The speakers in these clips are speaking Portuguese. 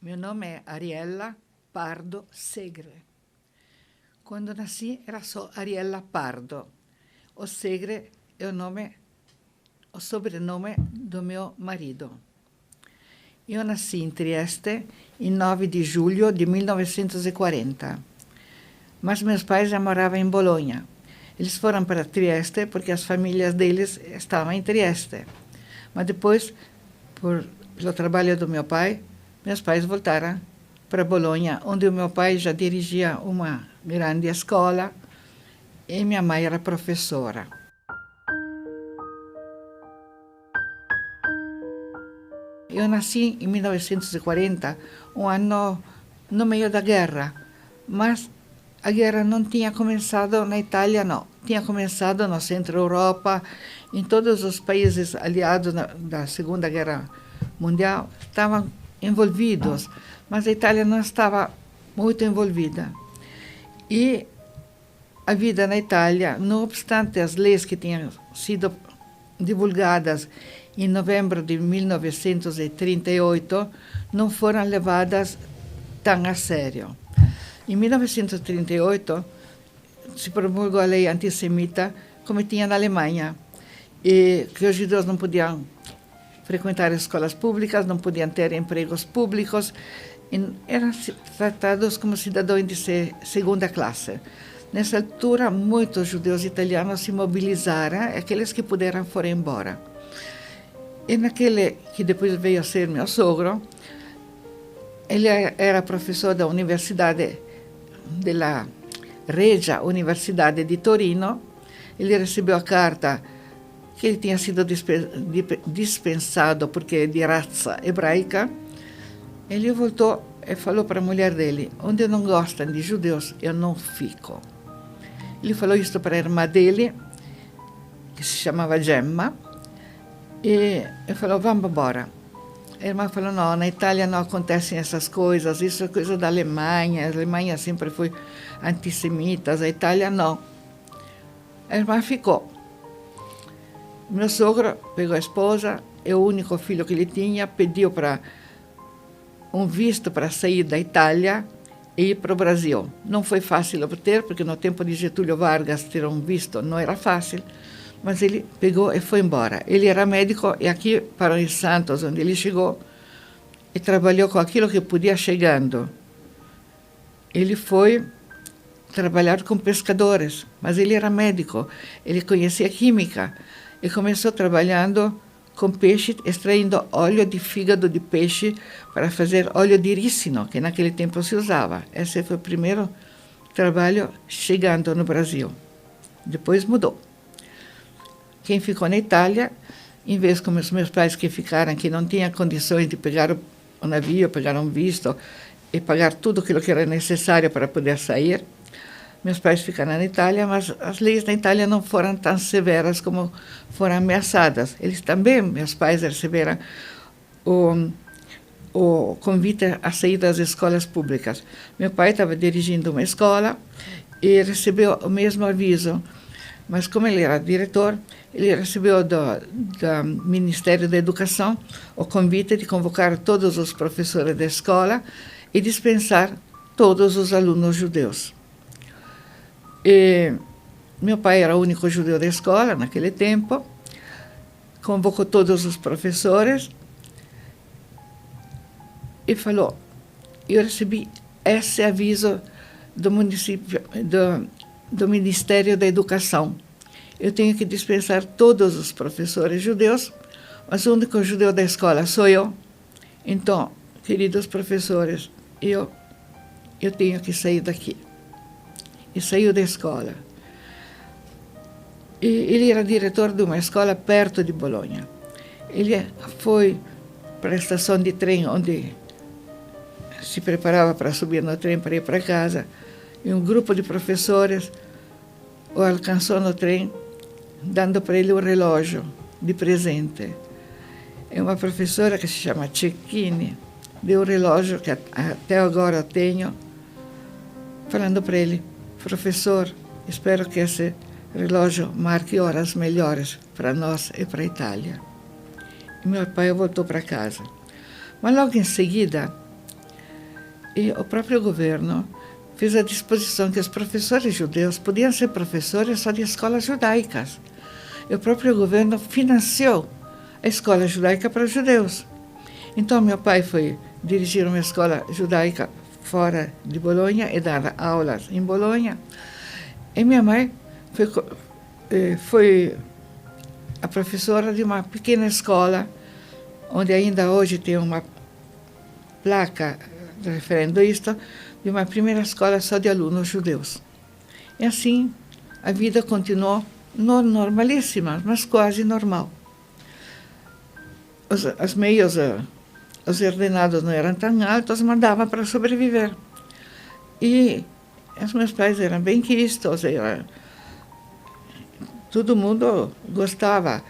Meu nome é Ariella Pardo Segre. Quando nasci era só Ariella Pardo. O Segre é o sobrenome do meu marido. Eu nasci em Trieste em 9 de julho de 1940. Mas meus pais já moravam em Bolonha. Eles foram para Trieste porque as famílias deles estavam em Trieste. Mas depois, pelo trabalho do meu pai, meus pais voltaram para Bolonha, onde o meu pai já dirigia uma grande escola e minha mãe era professora. Eu nasci em 1940, um ano no meio da guerra, mas a guerra não tinha começado na Itália, não. Tinha começado no Centro-Europa, em todos os países aliados da Segunda Guerra Mundial estavam envolvidos, mas a Itália não estava muito envolvida. E a vida na Itália, não obstante as leis que tinham sido divulgadas em novembro de 1938, não foram levadas tão a sério. Em 1938, se promulgou a lei antissemita, como tinha na Alemanha, e que os judeus não podiam frequentar escolas públicas, não podiam ter empregos públicos, eram tratados como cidadãos de segunda classe. Nessa altura, muitos judeus italianos se mobilizaram, aqueles que puderam foram embora. E naquele que depois veio a ser meu sogro, ele era professor da Universidade della Regia Universidade de Torino. Ele recebeu a carta que ele tinha sido dispensado porque é de raça hebraica. Ele voltou e falou para a mulher dele: onde não gostam de judeus, eu não fico. Ele falou isso para a irmã dele, que se chamava Gemma, e ele falou: vamos embora. A irmã falou: não, na Itália não acontecem essas coisas, isso é coisa da Alemanha, a Alemanha sempre foi antissemita, a Itália não. A irmã ficou. Meu sogro pegou a esposa, é o único filho que ele tinha, pediu para um visto para sair da Itália e ir para o Brasil. Não foi fácil obter, porque no tempo de Getúlio Vargas ter um visto não era fácil, mas ele pegou e foi embora. Ele era médico e aqui para os Santos, onde ele chegou, e trabalhou com aquilo que podia chegando. Ele foi trabalhar com pescadores, mas ele era médico, ele conhecia química e começou trabalhando com peixe, extraindo óleo de fígado de peixe para fazer óleo de rícino, que naquele tempo se usava. Esse foi o primeiro trabalho chegando no Brasil. Depois mudou. Quem ficou na Itália, em vez como os meus pais que ficaram, que não tinham condições de pegar o navio, pegar um visto e pagar tudo aquilo que era necessário para poder sair, meus pais ficaram na Itália, mas as leis da Itália não foram tão severas como foram ameaçadas. Eles também, meus pais, receberam o convite a sair das escolas públicas. Meu pai estava dirigindo uma escola e recebeu o mesmo aviso, mas como ele era diretor, ele recebeu do Ministério da Educação o convite de convocar todos os professores da escola e dispensar todos os alunos judeus. E meu pai era o único judeu da escola naquele tempo, convocou todos os professores e falou: eu recebi esse aviso do município, do Ministério da Educação. Eu tenho que dispensar todos os professores judeus, mas o único judeu da escola sou eu. Então, queridos professores, eu tenho que sair daqui. E saiu da escola. E ele era diretor de uma escola perto de Bolonha. Ele foi para a estação de trem, onde se preparava para subir no trem para ir para casa, e um grupo de professores o alcançou no trem, dando para ele um relógio de presente. É uma professora que se chama Cecchini, deu um relógio que até agora eu tenho, falando para ele: professor, espero que esse relógio marque horas melhores para nós e para a Itália. E meu pai voltou para casa. Mas logo em seguida, E o próprio governo fez a disposição que os professores judeus podiam ser professores só de escolas judaicas. E o próprio governo financiou a escola judaica para os judeus. Então, meu pai foi dirigir uma escola judaica fora de Bolonha e dar aulas em Bolonha. E minha mãe foi a professora de uma pequena escola, onde ainda hoje tem uma placa referendo isto, de uma primeira escola só de alunos judeus. E assim, a vida continuou normalíssima, mas quase normal. Os meios, os ordenados não eram tão altos, mas dava para sobreviver. E os meus pais eram bem quistos, todo mundo gostava.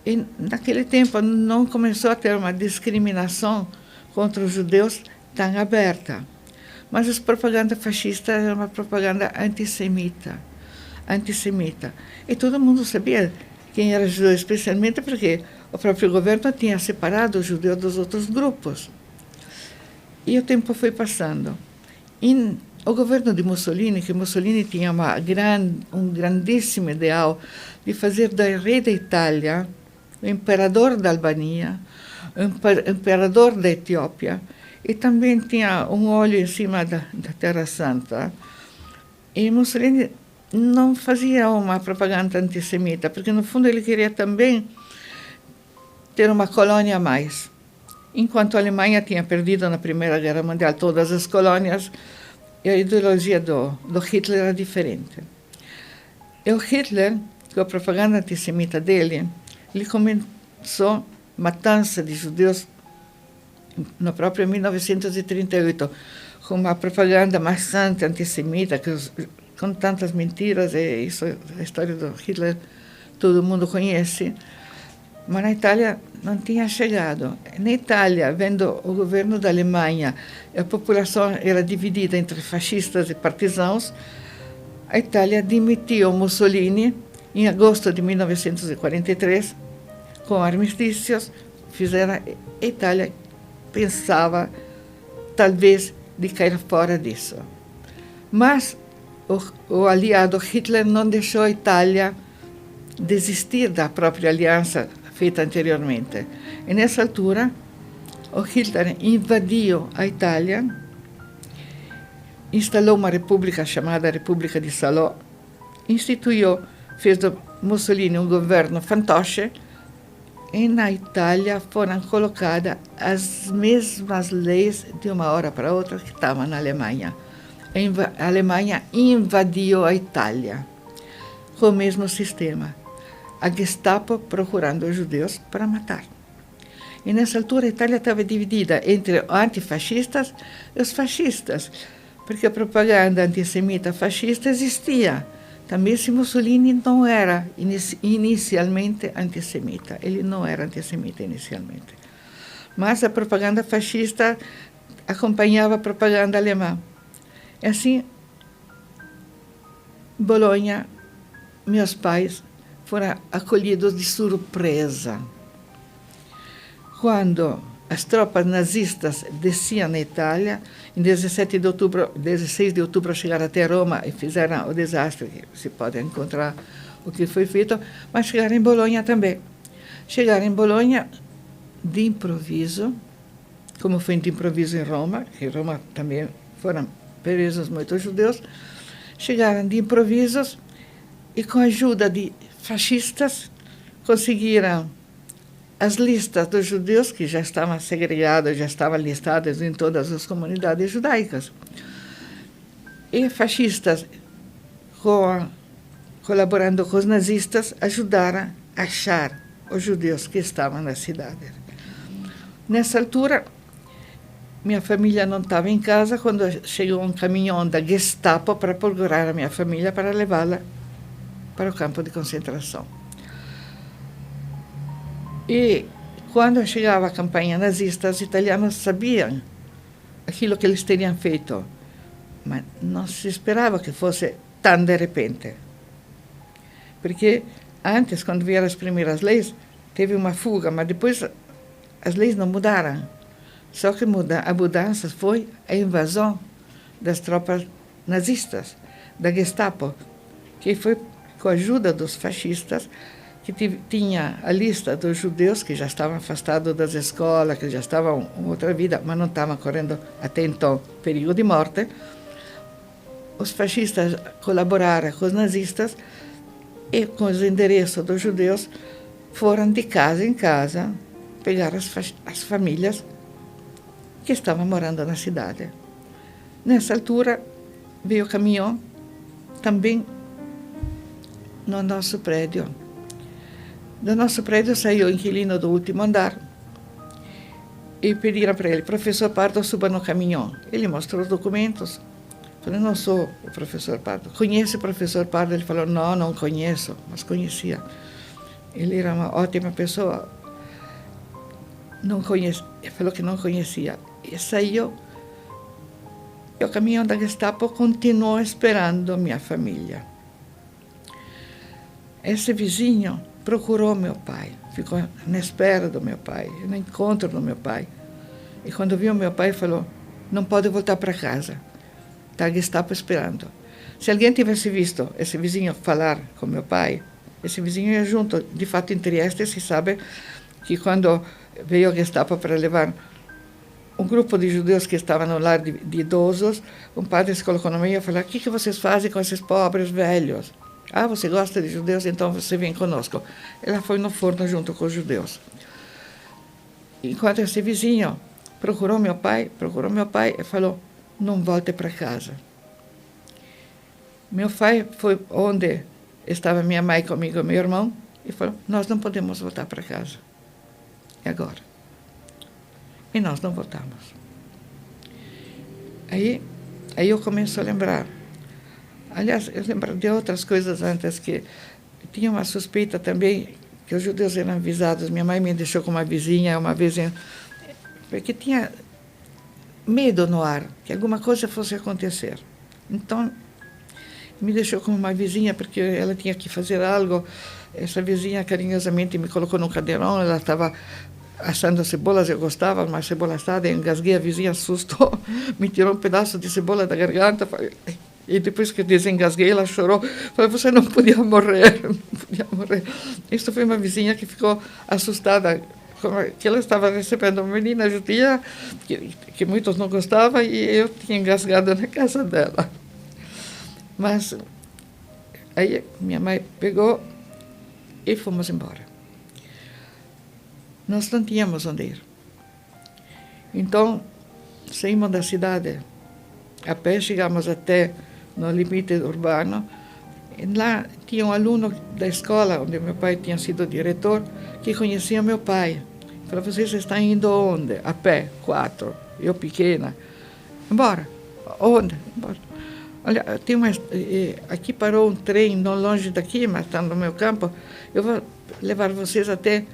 E naquele tempo não começou a ter uma discriminação contra os judeus tão aberta. Mas a propaganda fascista era uma propaganda antissemita. E todo mundo sabia quem era judeu, especialmente porque o próprio governo tinha separado os judeus dos outros grupos. E o tempo foi passando. O governo de Mussolini, que Mussolini tinha um grandíssimo ideal de fazer da rei da Itália o imperador da Albânia, o imperador da Etiópia, e também tinha um olho em cima da Terra Santa. E Mussolini não fazia uma propaganda antissemita, porque no fundo ele queria também ter uma colônia a mais. Enquanto a Alemanha tinha perdido na Primeira Guerra Mundial todas as colônias, a ideologia do Hitler era diferente. E o Hitler, com a propaganda antissemita dele, ele começou matança de judeus no próprio 1938, com uma propaganda bastante antissemita, com tantas mentiras, e isso, a história do Hitler, todo mundo conhece. Mas na Itália não tinha chegado. Na Itália, vendo o governo da Alemanha, a população era dividida entre fascistas e partisãos, a Itália demitiu Mussolini em agosto de 1943, com armistícios, fizeram a Itália pensava talvez de cair fora disso. Mas o aliado Hitler não deixou a Itália desistir da própria aliança feita anteriormente. E nessa altura, o Hitler invadiu a Itália, instalou uma república chamada República de Salò, fez do Mussolini um governo fantoche, e na Itália foram colocadas as mesmas leis de uma hora para outra que estavam na Alemanha. A Alemanha invadiu a Itália com o mesmo sistema. A Gestapo procurando os judeus para matar. E nessa altura a Itália estava dividida entre antifascistas e os fascistas, porque a propaganda antissemita fascista existia. Também se Mussolini não era inicialmente antissemita. Ele não era antissemita inicialmente. Mas a propaganda fascista acompanhava a propaganda alemã. E assim, Bolonha, meus pais foram acolhidos de surpresa. Quando as tropas nazistas desciam na Itália, em 16 de outubro chegaram até Roma e fizeram o desastre, que se pode encontrar o que foi feito, mas chegaram em Bolonha também. Chegaram em Bolonha de improviso, como foi de improviso em Roma, que em Roma também foram presos muitos judeus, chegaram de improvisos e com a ajuda de fascistas conseguiram as listas dos judeus que já estavam segregados, já estavam listados em todas as comunidades judaicas. E fascistas, colaborando com os nazistas, ajudaram a achar os judeus que estavam na cidade. Nessa altura, minha família não estava em casa quando chegou um caminhão da Gestapo para procurar a minha família para levá-la para o campo de concentração. E quando chegava a campanha nazista, os italianos sabiam aquilo que eles teriam feito, mas não se esperava que fosse tão de repente. Porque antes, quando vieram as primeiras leis, teve uma fuga, mas depois as leis não mudaram. Só que a mudança foi a invasão das tropas nazistas, da Gestapo, que foi com a ajuda dos fascistas, que tinha a lista dos judeus que já estavam afastados das escolas, que já estavam em outra vida, mas não estavam correndo até então perigo de morte. Os fascistas colaboraram com os nazistas e, com os endereços dos judeus, foram de casa em casa pegar as famílias que estavam morando na cidade. Nessa altura, veio o caminhão também no nosso prédio. Do nosso prédio saiu o inquilino do último andar e pediram para ele: professor Pardo, suba no caminhão. Ele mostrou os documentos. Falei: não sou o professor Pardo. Conhece o professor Pardo? Ele falou: não, não conheço, mas conhecia. Ele era uma ótima pessoa. Não conhecia. Ele falou que não conhecia. E saiu. E o caminhão da Gestapo continuou esperando minha família. Esse vizinho procurou meu pai, ficou na espera do meu pai, no encontro do meu pai. E quando viu meu pai, falou: não pode voltar para casa, está a Gestapo esperando. Se alguém tivesse visto esse vizinho falar com meu pai, esse vizinho ia junto. De fato, em Trieste se sabe que quando veio a Gestapo para levar um grupo de judeus que estavam no lar de idosos, um padre se colocou no meio e falou: o que vocês fazem com esses pobres velhos? Ah, você gosta de judeus? Então você vem conosco. Ela foi no forno junto com os judeus. Enquanto esse vizinho procurou meu pai e falou: não volte para casa. Meu pai foi onde estava minha mãe comigo e meu irmão e falou: nós não podemos voltar para casa. E agora? E nós não voltamos. Aí eu começo a lembrar. Aliás, eu lembro de outras coisas antes, que tinha uma suspeita também que os judeus eram avisados. Minha mãe me deixou com uma vizinha uma vez, porque tinha medo no ar, que alguma coisa fosse acontecer. Então, me deixou com uma vizinha, porque ela tinha que fazer algo. Essa vizinha carinhosamente me colocou num cadeirão, ela estava assando cebolas, eu gostava, mas cebola assada, eu engasguei, a vizinha assustou, me tirou um pedaço de cebola da garganta, e depois que desengasguei, ela chorou, falou: você não podia morrer, não podia morrer. Isso foi uma vizinha que ficou assustada, que ela estava recebendo uma menina judia, que muitos não gostavam, e eu tinha engasgado na casa dela. Mas aí minha mãe pegou e fomos embora. Nós não tínhamos onde ir. Então, saímos da cidade. A pé chegamos até no limite urbano. E lá tinha um aluno da escola, onde meu pai tinha sido diretor, que conhecia meu pai. Falou: vocês estão indo onde? A pé, 4. Eu pequena. Embora. Onde? Embora. Olha, aqui parou um trem, não longe daqui, mas está no meu campo. Eu vou levar vocês até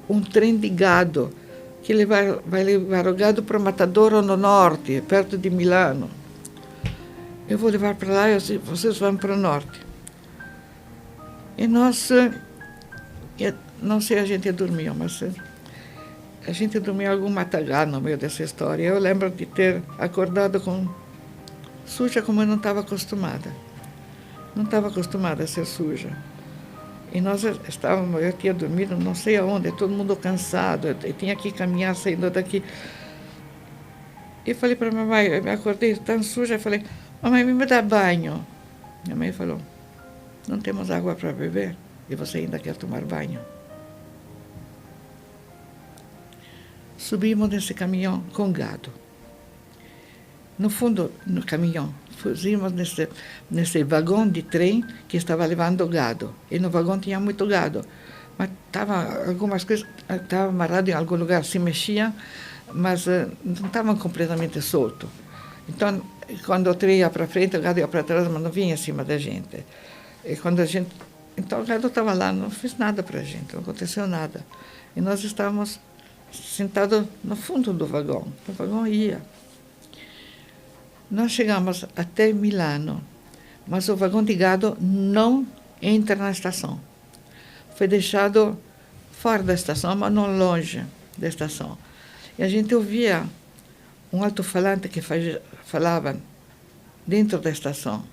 um trem de gado, que vai levar o gado para Matadouro, no norte, perto de Milano. Eu vou levar para lá e vocês vão para o norte. E nós, não sei, a gente dormiu, mas a gente dormiu algum matagá no meio dessa história. Eu lembro de ter acordado suja, como eu não estava acostumada. Não estava acostumada a ser suja. E nós estávamos, eu tinha dormido não sei aonde, todo mundo cansado, eu tinha que caminhar saindo daqui. E falei para a mamãe, eu me acordei tão suja, eu falei: mamãe, me dá banho. Minha mãe falou: não temos água para beber e você ainda quer tomar banho. Subimos nesse caminhão com gado. No fundo, no caminhão, fugimos nesse vagão de trem que estava levando gado. E no vagão tinha muito gado. Mas algumas coisas estavam amarradas em algum lugar, se mexiam, mas não estavam completamente soltos. Então, quando o trem ia para frente, o gado ia para trás, mas não vinha em cima da gente. E quando então o gado estava lá, não fez nada para a gente, não aconteceu nada. E nós estávamos sentados no fundo do vagão. O vagão ia. Nós chegamos até Milano, mas o vagão de gado não entra na estação. Foi deixado fora da estação, mas não longe da estação. E a gente ouvia um alto-falante que falava dentro da estação: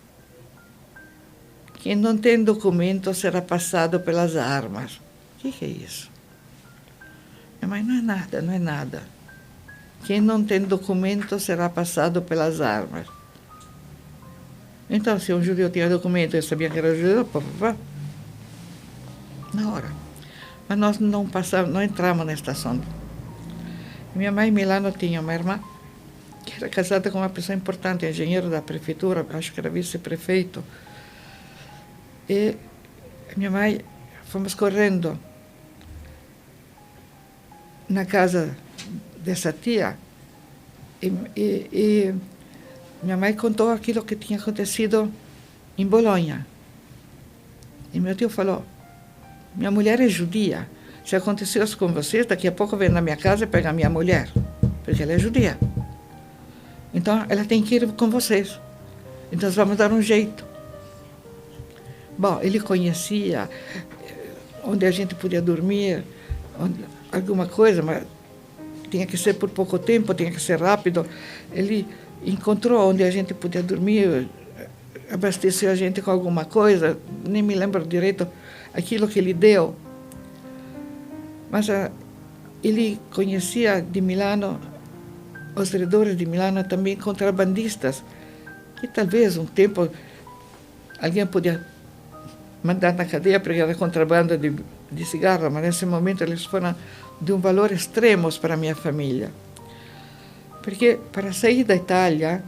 quem não tem documento será passado pelas armas. O que é isso? Mas não é nada, não é nada. Quem não tem documento será passado pelas armas. Então, se um judeu tinha documento, eu sabia que era judeu, na hora. Mas nós não passávamos, não entramos na estação. Minha mãe em Milano tinha uma irmã que era casada com uma pessoa importante, engenheiro da prefeitura, acho que era vice-prefeito. E minha mãe, fomos correndo na casa dessa tia e minha mãe contou aquilo que tinha acontecido em Bolonha. E meu tio falou: minha mulher é judia. Se aconteceu isso com vocês, daqui a pouco vem na minha casa e pega a minha mulher, porque ela é judia. Então, ela tem que ir com vocês. Então, nós vamos dar um jeito. Bom, ele conhecia onde a gente podia dormir, alguma coisa, mas tinha que ser por pouco tempo, tinha que ser rápido. Ele encontrou onde a gente podia dormir, abasteceu a gente com alguma coisa, nem me lembro direito aquilo que ele deu. Mas ele conhecia de Milano, os redores de Milano também, contrabandistas, que talvez um tempo alguém podia mandar na cadeia porque era contrabando de cigarro, mas nesse momento eles foram de um valor extremo para a minha família. Porque para sair da Itália,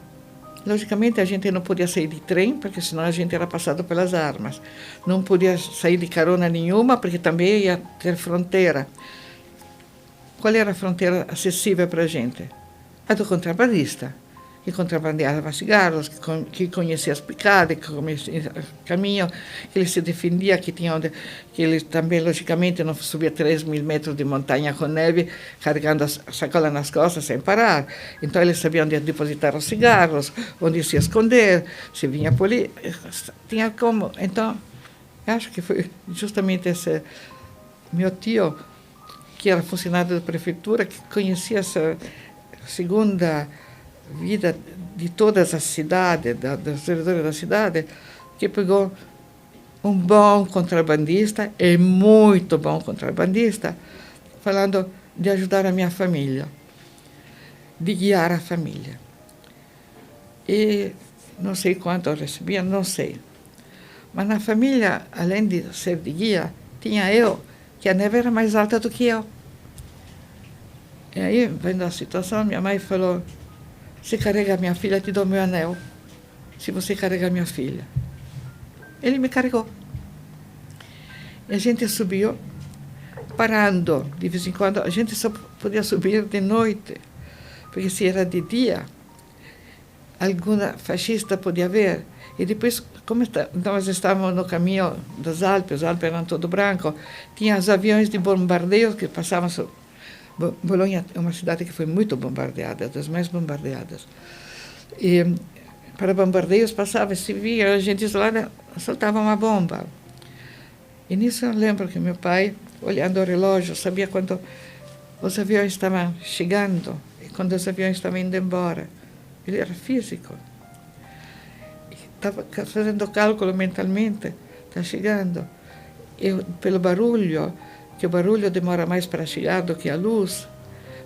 logicamente a gente não podia sair de trem, porque senão a gente era passado pelas armas. Não podia sair de carona nenhuma, porque também ia ter fronteira. Qual era a fronteira acessível para a gente? A do contrabandista, que contrabandeava cigarros, que conhecia as picadas, que conhecia o caminho, que ele se defendia, que ele também, logicamente, não subia 3.000 metros de montanha com neve, carregando a sacola nas costas sem parar. Então, ele sabia onde depositar os cigarros, onde se esconder, se vinha por ali, tinha como. Então, acho que foi justamente esse meu tio, que era funcionário da prefeitura, que conhecia essa segunda vida de todas as cidades, dos redores da cidade, que pegou um bom contrabandista, e muito bom contrabandista, falando de ajudar a minha família, de guiar a família. E não sei quanto eu recebia, não sei. Mas na família, além de ser de guia, tinha eu, que a neve era mais alta do que eu. E aí, vendo a situação, minha mãe falou: se carrega minha filha, te dou meu anel. Se você carregar minha filha. Ele me carregou. E a gente subiu, parando. De vez em quando, a gente só podia subir de noite, porque se era de dia, alguma fascista podia ver. E depois, como nós estávamos no caminho dos Alpes, os Alpes eram todo branco, tinha os aviões de bombardeio que passavam. Bolonha é uma cidade que foi muito bombardeada, das mais bombardeadas. E para bombardeios passava, se via a gente isolada, soltava uma bomba. E nisso eu lembro que meu pai, olhando o relógio, sabia quando os aviões estavam chegando e quando os aviões estavam indo embora. Ele era físico. Estava fazendo cálculo mentalmente, está chegando. E pelo barulho, que o barulho demora mais para chegar do que a luz,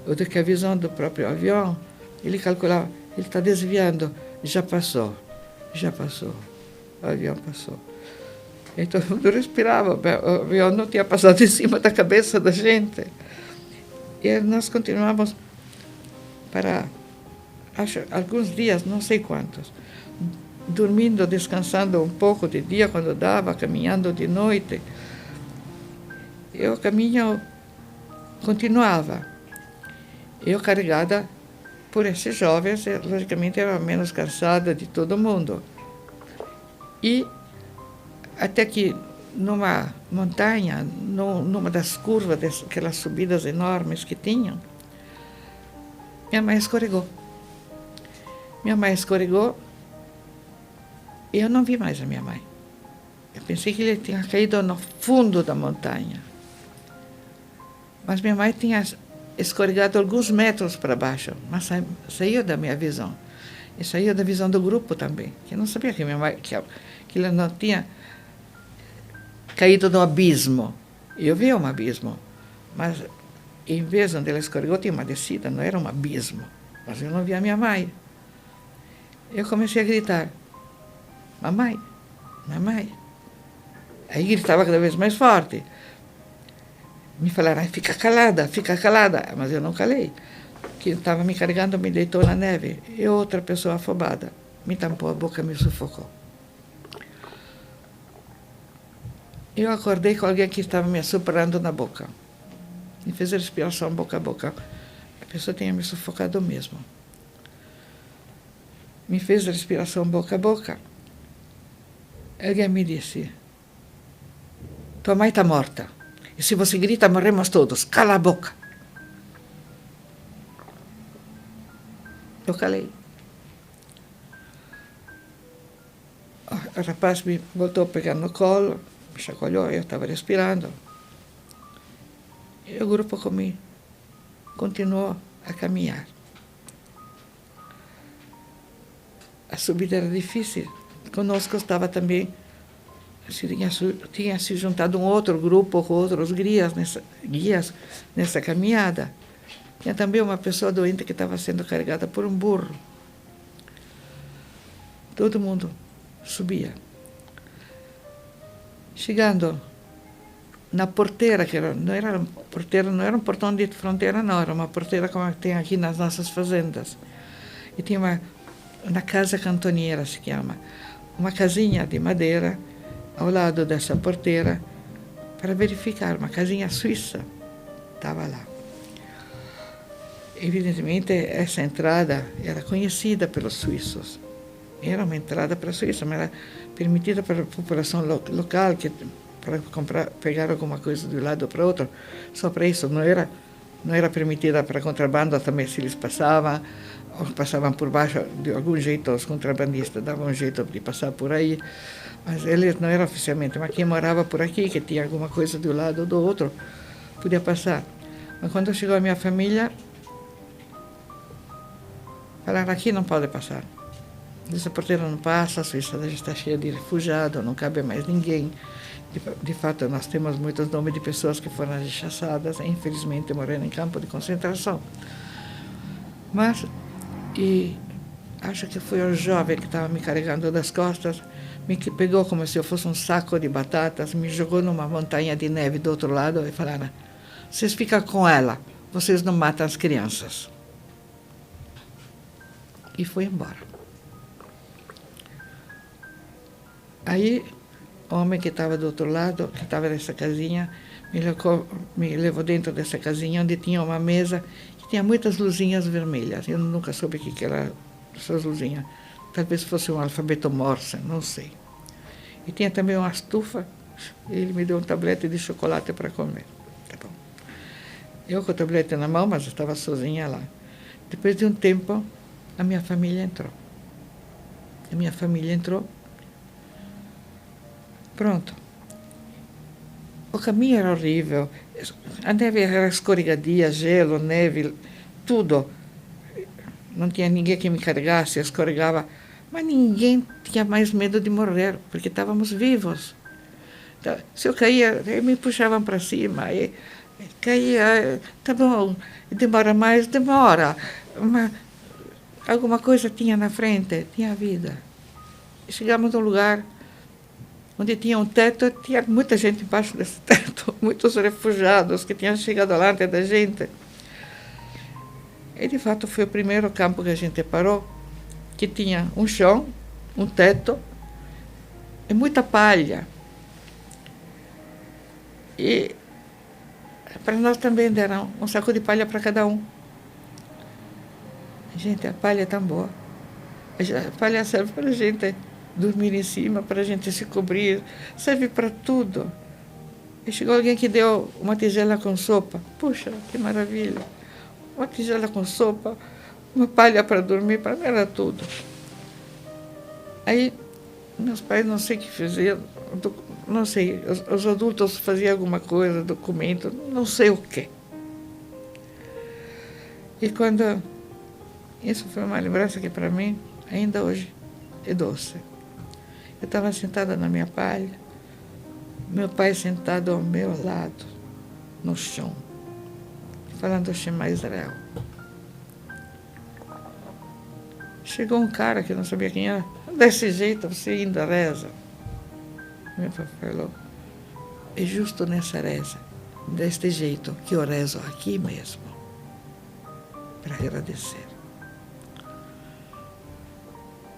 ou do que a visão do próprio avião, ele calculava, ele está desviando, já passou, o avião passou. Então, todo mundo respirava, o avião não tinha passado em cima da cabeça da gente. E nós continuamos para, acho, alguns dias, não sei quantos, dormindo, descansando um pouco de dia quando dava, caminhando de noite. E o caminho continuava. Eu carregada por esses jovens, logicamente era menos cansada de todo mundo. E até que numa montanha, numa das curvas, aquelas subidas enormes que tinham, minha mãe escorregou. Minha mãe escorregou e eu não vi mais a minha mãe. Eu pensei que ele tinha caído no fundo da montanha. Mas minha mãe tinha escorregado alguns metros para baixo, mas saiu da minha visão. E saiu da visão do grupo também, que não sabia que minha mãe, que ele não tinha caído no abismo. Eu vi um abismo, mas em vez onde ela escorregou tinha uma descida, não era um abismo. Mas eu não via minha mãe. Eu comecei a gritar, mamãe, mamãe. Aí gritava cada vez mais forte. Me falaram, fica calada, mas eu não calei. Que estava me carregando, me deitou na neve. E outra pessoa afobada me tampou a boca, me sufocou. Eu acordei com alguém que estava me assoprando na boca. Me fez a respiração boca a boca. A pessoa tinha me sufocado mesmo. Me fez a respiração boca a boca. Alguém me disse, tua mãe está morta. E se você grita, morremos todos. Cala a boca. Eu calei. O rapaz me voltou a pegar no colo, me chacoalhou, eu estava respirando. E o grupo comigo continuou a caminhar. A subida era difícil. Conosco estava também, tinha se juntado um outro grupo com outros guias nessa caminhada. Tinha também uma pessoa doente que estava sendo carregada por um burro. Todo mundo subia. Chegando na porteira, não era um portão de fronteira, não, era uma porteira como tem aqui nas nossas fazendas. E tinha uma casa cantoneira, se chama, uma casinha de madeira ao lado dessa porteira para verificar, uma casinha suíça estava lá. Evidentemente, essa entrada era conhecida pelos suíços. Era uma entrada para a Suíça, mas era permitida para a população local, para pegar alguma coisa de um lado para o outro. Só para isso, não era permitida para contrabando também, se eles passavam, ou passavam por baixo, de algum jeito, os contrabandistas davam um jeito de passar por aí. Mas eles não eram oficialmente, mas quem morava por aqui, que tinha alguma coisa de um lado ou do outro, podia passar. Mas quando chegou a minha família, falaram, aqui não pode passar. Essa porteira não passa, a Suíça já está cheia de refugiados, não cabe mais ninguém. De fato, nós temos muitos nomes de pessoas que foram rechaçadas e, infelizmente, morreram em campo de concentração. Mas, acho que foi o jovem que estava me carregando das costas, me pegou como se eu fosse um saco de batatas, me jogou numa montanha de neve do outro lado e falaram, vocês ficam com ela, vocês não matam as crianças. E foi embora. Aí, o homem que estava do outro lado, que estava nessa casinha, me levou dentro dessa casinha, onde tinha uma mesa que tinha muitas luzinhas vermelhas. Eu nunca soube o que eram essas luzinhas. Talvez fosse um alfabeto Morse, não sei. E tinha também uma estufa, e ele me deu um tablete de chocolate para comer. Tá bom. Eu com o tablete na mão, mas estava sozinha lá. Depois de um tempo, a minha família entrou. Pronto. O caminho era horrível. A neve era escorregadia, gelo, neve, tudo. Não tinha ninguém que me carregasse, escorregava. Mas ninguém tinha mais medo de morrer, porque estávamos vivos. Então, se eu caía, me puxavam para cima. E caía, tá bom, demora mais, demora. Mas alguma coisa tinha na frente, tinha vida. Chegamos a um lugar onde tinha um teto, tinha muita gente embaixo desse teto, muitos refugiados que tinham chegado lá antes da gente. E, de fato, foi o primeiro campo que a gente parou, que tinha um chão, um teto e muita palha. E para nós também deram um saco de palha para cada um. Gente, a palha é tão boa. A palha serve para a gente dormir em cima, para a gente se cobrir, serve para tudo. E chegou alguém que deu uma tigela com sopa. Puxa, que maravilha! Uma tigela com sopa, uma palha para dormir, para mim era tudo. Aí, meus pais não sei o que fizeram, não sei, os adultos faziam alguma coisa, documento, não sei o quê. E quando... Isso foi uma lembrança que para mim, ainda hoje, é doce. Eu estava sentada na minha palha, meu pai sentado ao meu lado, no chão, falando Shema Israel. Chegou um cara que eu não sabia quem era, desse jeito, você ainda reza. Meu pai falou, é justo nessa reza, deste jeito, que eu rezo aqui mesmo, para agradecer.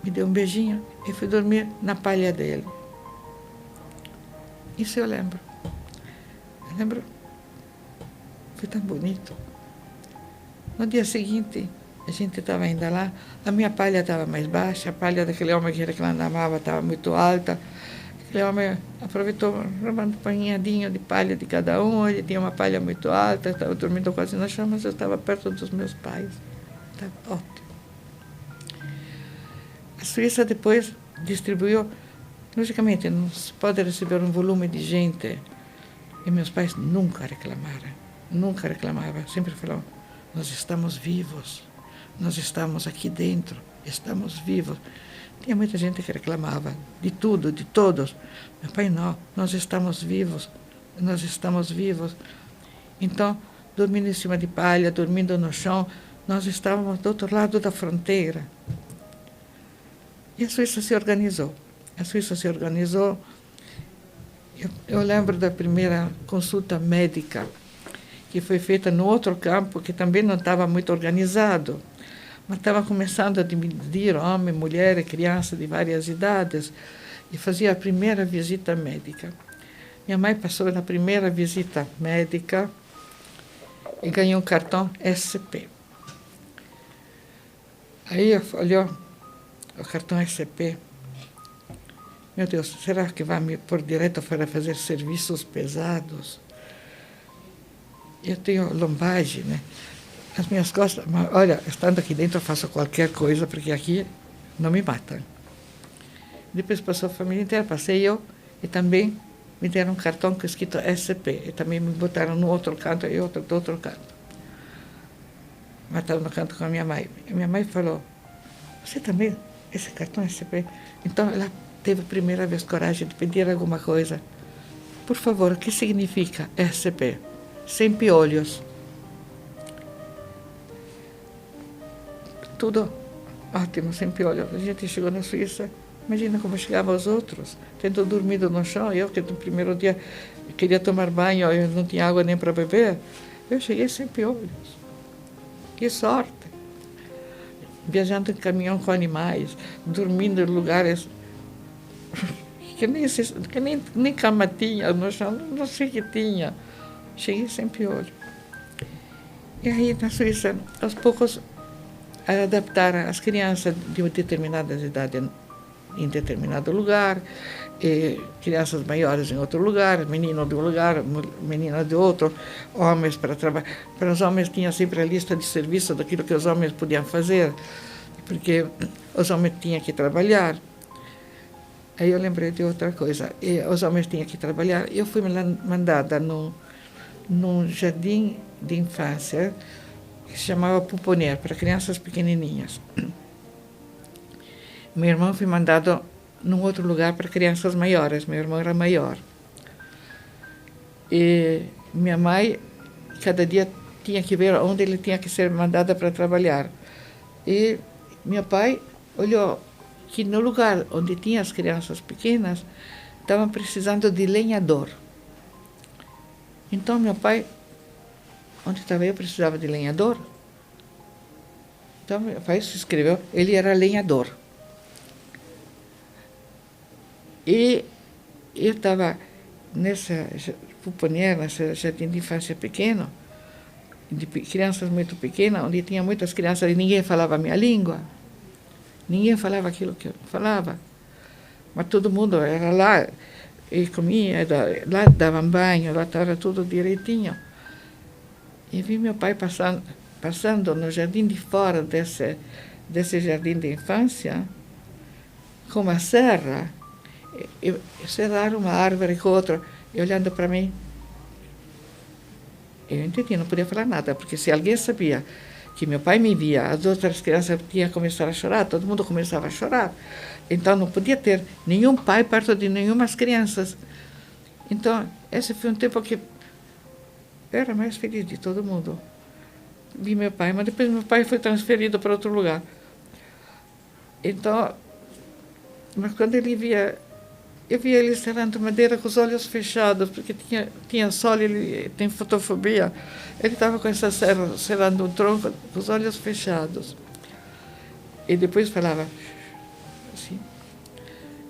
Me deu um beijinho e fui dormir na palha dele. Isso eu lembro. Eu lembro. Foi tão bonito. No dia seguinte, a gente estava ainda lá, a minha palha estava mais baixa, a palha daquele homem que reclamava estava muito alta. Aquele homem aproveitou um panhadinho de palha de cada um, ele tinha uma palha muito alta, estava dormindo quase no chão, mas eu estava perto dos meus pais. Estava ótimo. A Suíça depois distribuiu, logicamente não se pode receber um volume de gente, e meus pais nunca reclamavam, sempre falavam, nós estamos vivos, nós estamos aqui dentro, estamos vivos. Tinha muita gente que reclamava de tudo, de todos. Meu pai não, nós estamos vivos, nós estamos vivos. Então, dormindo em cima de palha, dormindo no chão, nós estávamos do outro lado da fronteira. E a Suíça se organizou. Eu lembro da primeira consulta médica, que foi feita no outro campo, que também não estava muito organizado, mas estava começando a dividir homem, mulher e criança de várias idades, e fazia a primeira visita médica. Minha mãe passou na primeira visita médica e ganhou um cartão SP. Aí olhou o cartão SP. Meu Deus, será que vai me pôr direto para fazer serviços pesados? Eu tenho lombagem, né? As minhas costas, olha, estando aqui dentro eu faço qualquer coisa, porque aqui não me matam. Depois passou a família inteira, passei eu, e também me deram um cartão com escrito SP, e também me botaram no outro canto e outro do outro canto. Mas estava no canto com a minha mãe. E minha mãe falou, você também, esse cartão SP? Então ela teve a primeira vez coragem de pedir alguma coisa. Por favor, o que significa SP? Sem piolhos. Tudo ótimo, sem piolhos. A gente chegou na Suíça, imagina como chegavam os outros, tendo dormido no chão. Eu, que no primeiro dia queria tomar banho, eu não tinha água nem para beber. Eu cheguei sem piolhos. Que sorte! Viajando em caminhão com animais, dormindo em lugares que nem cama tinha no chão, não sei o que tinha. Cheguei sem piolho. E aí, na Suíça, aos poucos, adaptaram as crianças de uma determinada idade em determinado lugar, crianças maiores em outro lugar, menino de um lugar, menina de outro, homens para trabalhar. Para os homens tinha sempre a lista de serviço daquilo que os homens podiam fazer, porque os homens tinham que trabalhar. Aí eu lembrei de outra coisa, os homens tinham que trabalhar. Eu fui mandada num jardim de infância que se chamava Pouponnière, para crianças pequenininhas. Meu irmão foi mandado num outro lugar para crianças maiores. Meu irmão era maior. E minha mãe, cada dia, tinha que ver onde ele tinha que ser mandado para trabalhar. E meu pai olhou que no lugar onde tinha as crianças pequenas, estavam precisando de lenhador. Então, meu pai, onde estava eu, precisava de lenhador. Então, meu pai se inscreveu, ele era lenhador. E eu estava nessa Pouponnière, nesse jardim de infância pequeno, de crianças muito pequenas, onde tinha muitas crianças e ninguém falava a minha língua. Ninguém falava aquilo que eu falava. Mas todo mundo era lá e comia, lá davam banho, lá estava tudo direitinho. E vi meu pai passando no jardim de fora desse jardim de infância, com uma serra, e serraram uma árvore com outra, e olhando para mim. Eu entendi, não podia falar nada, porque se alguém sabia que meu pai me via, as outras crianças tinham começado a chorar, todo mundo começava a chorar. Então não podia ter nenhum pai perto de nenhumas crianças. Então esse foi um tempo que eu era mais feliz de todo mundo. Vi meu pai, mas depois meu pai foi transferido para outro lugar. Então, mas quando ele via, eu via ele serrando madeira com os olhos fechados, porque tinha sol, ele tem fotofobia. Ele estava com essa serra serrando um tronco com os olhos fechados. E depois falava assim.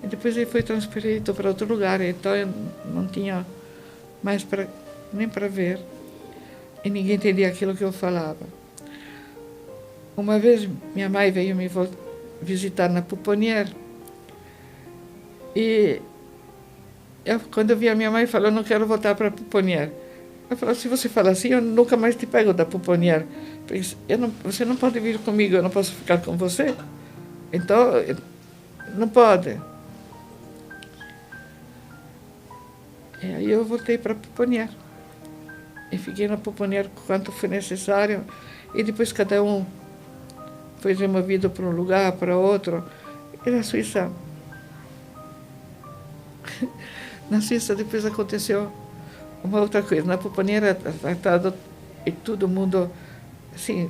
E depois ele foi transferido para outro lugar, então eu não tinha mais nem para ver. E ninguém entendia aquilo que eu falava. Uma vez minha mãe veio me visitar na Puponnière. E quando eu vi a minha mãe, falou, não quero voltar para a Puponnière. Eu falei, se você fala assim, eu nunca mais te pego da Puponnière. Você não pode vir comigo, eu não posso ficar com você. Então, não pode. E aí eu voltei para a Puponnière. E fiquei na Puponnière quanto foi necessário. E depois cada um foi removido para um lugar, para outro. E na Suíça depois aconteceu uma outra coisa. Na Puponnière era tratado e todo mundo, assim,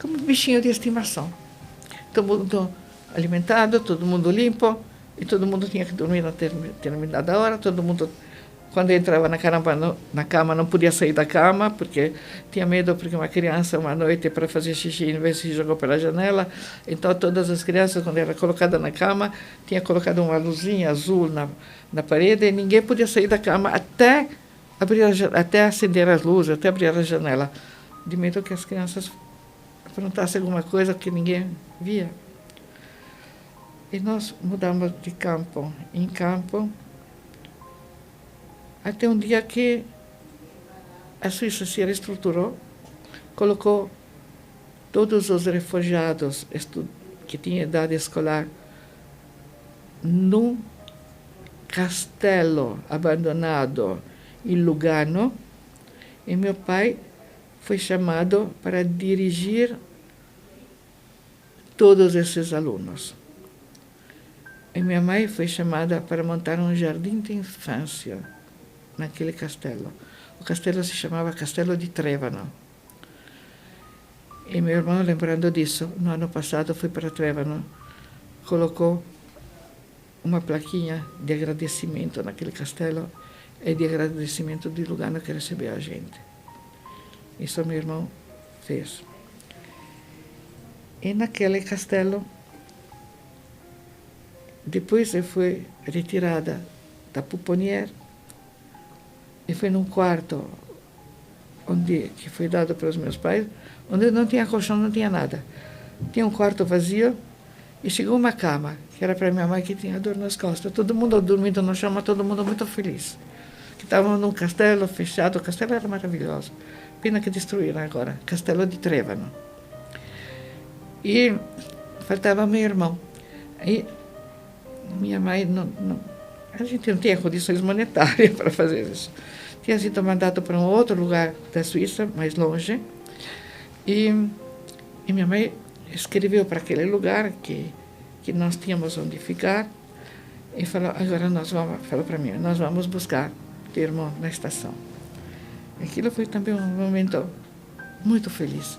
como bichinho de estimação. Todo mundo alimentado, todo mundo limpo, e todo mundo tinha que dormir na determinada hora, todo mundo, quando entrava na cama, não podia sair da cama, porque tinha medo, porque uma criança, uma noite, para fazer xixi, em vez de se jogou pela janela. Então, todas as crianças, quando era colocada na cama, tinha colocado uma luzinha azul na parede, e ninguém podia sair da cama até acender as luzes, até abrir a janela, de medo que as crianças aprontassem alguma coisa que ninguém via. E nós mudamos de campo em campo, até um dia que a Suíça se reestruturou, colocou todos os refugiados que tinham idade escolar num castelo abandonado em Lugano, e meu pai foi chamado para dirigir todos esses alunos. E minha mãe foi chamada para montar um jardim de infância naquele castelo. O castelo se chamava Castelo di Trevano. E meu irmão, lembrando disso, no ano passado foi para Trevano, colocou uma plaquinha de agradecimento naquele castelo e de agradecimento de Lugano que recebeu a gente. Isso meu irmão fez. E naquele castelo, depois eu fui retirada da Puponnière e fui num quarto que foi dado pelos meus pais, onde não tinha colchão, não tinha nada. Tinha um quarto vazio e chegou uma cama, que era para minha mãe, que tinha dor nas costas. Todo mundo dormindo no chão, mas todo mundo muito feliz. Que estavam num castelo fechado, o castelo era maravilhoso. Pena que destruíram agora, Castelo di Trevano. E faltava meu irmão. E minha mãe, a gente não tinha condições monetárias para fazer isso. Tinha sido mandado para um outro lugar da Suíça, mais longe, e minha mãe escreveu para aquele lugar que nós tínhamos onde ficar, e falou, agora falou para mim, nós vamos buscar teu irmão na estação. Aquilo foi também um momento muito feliz,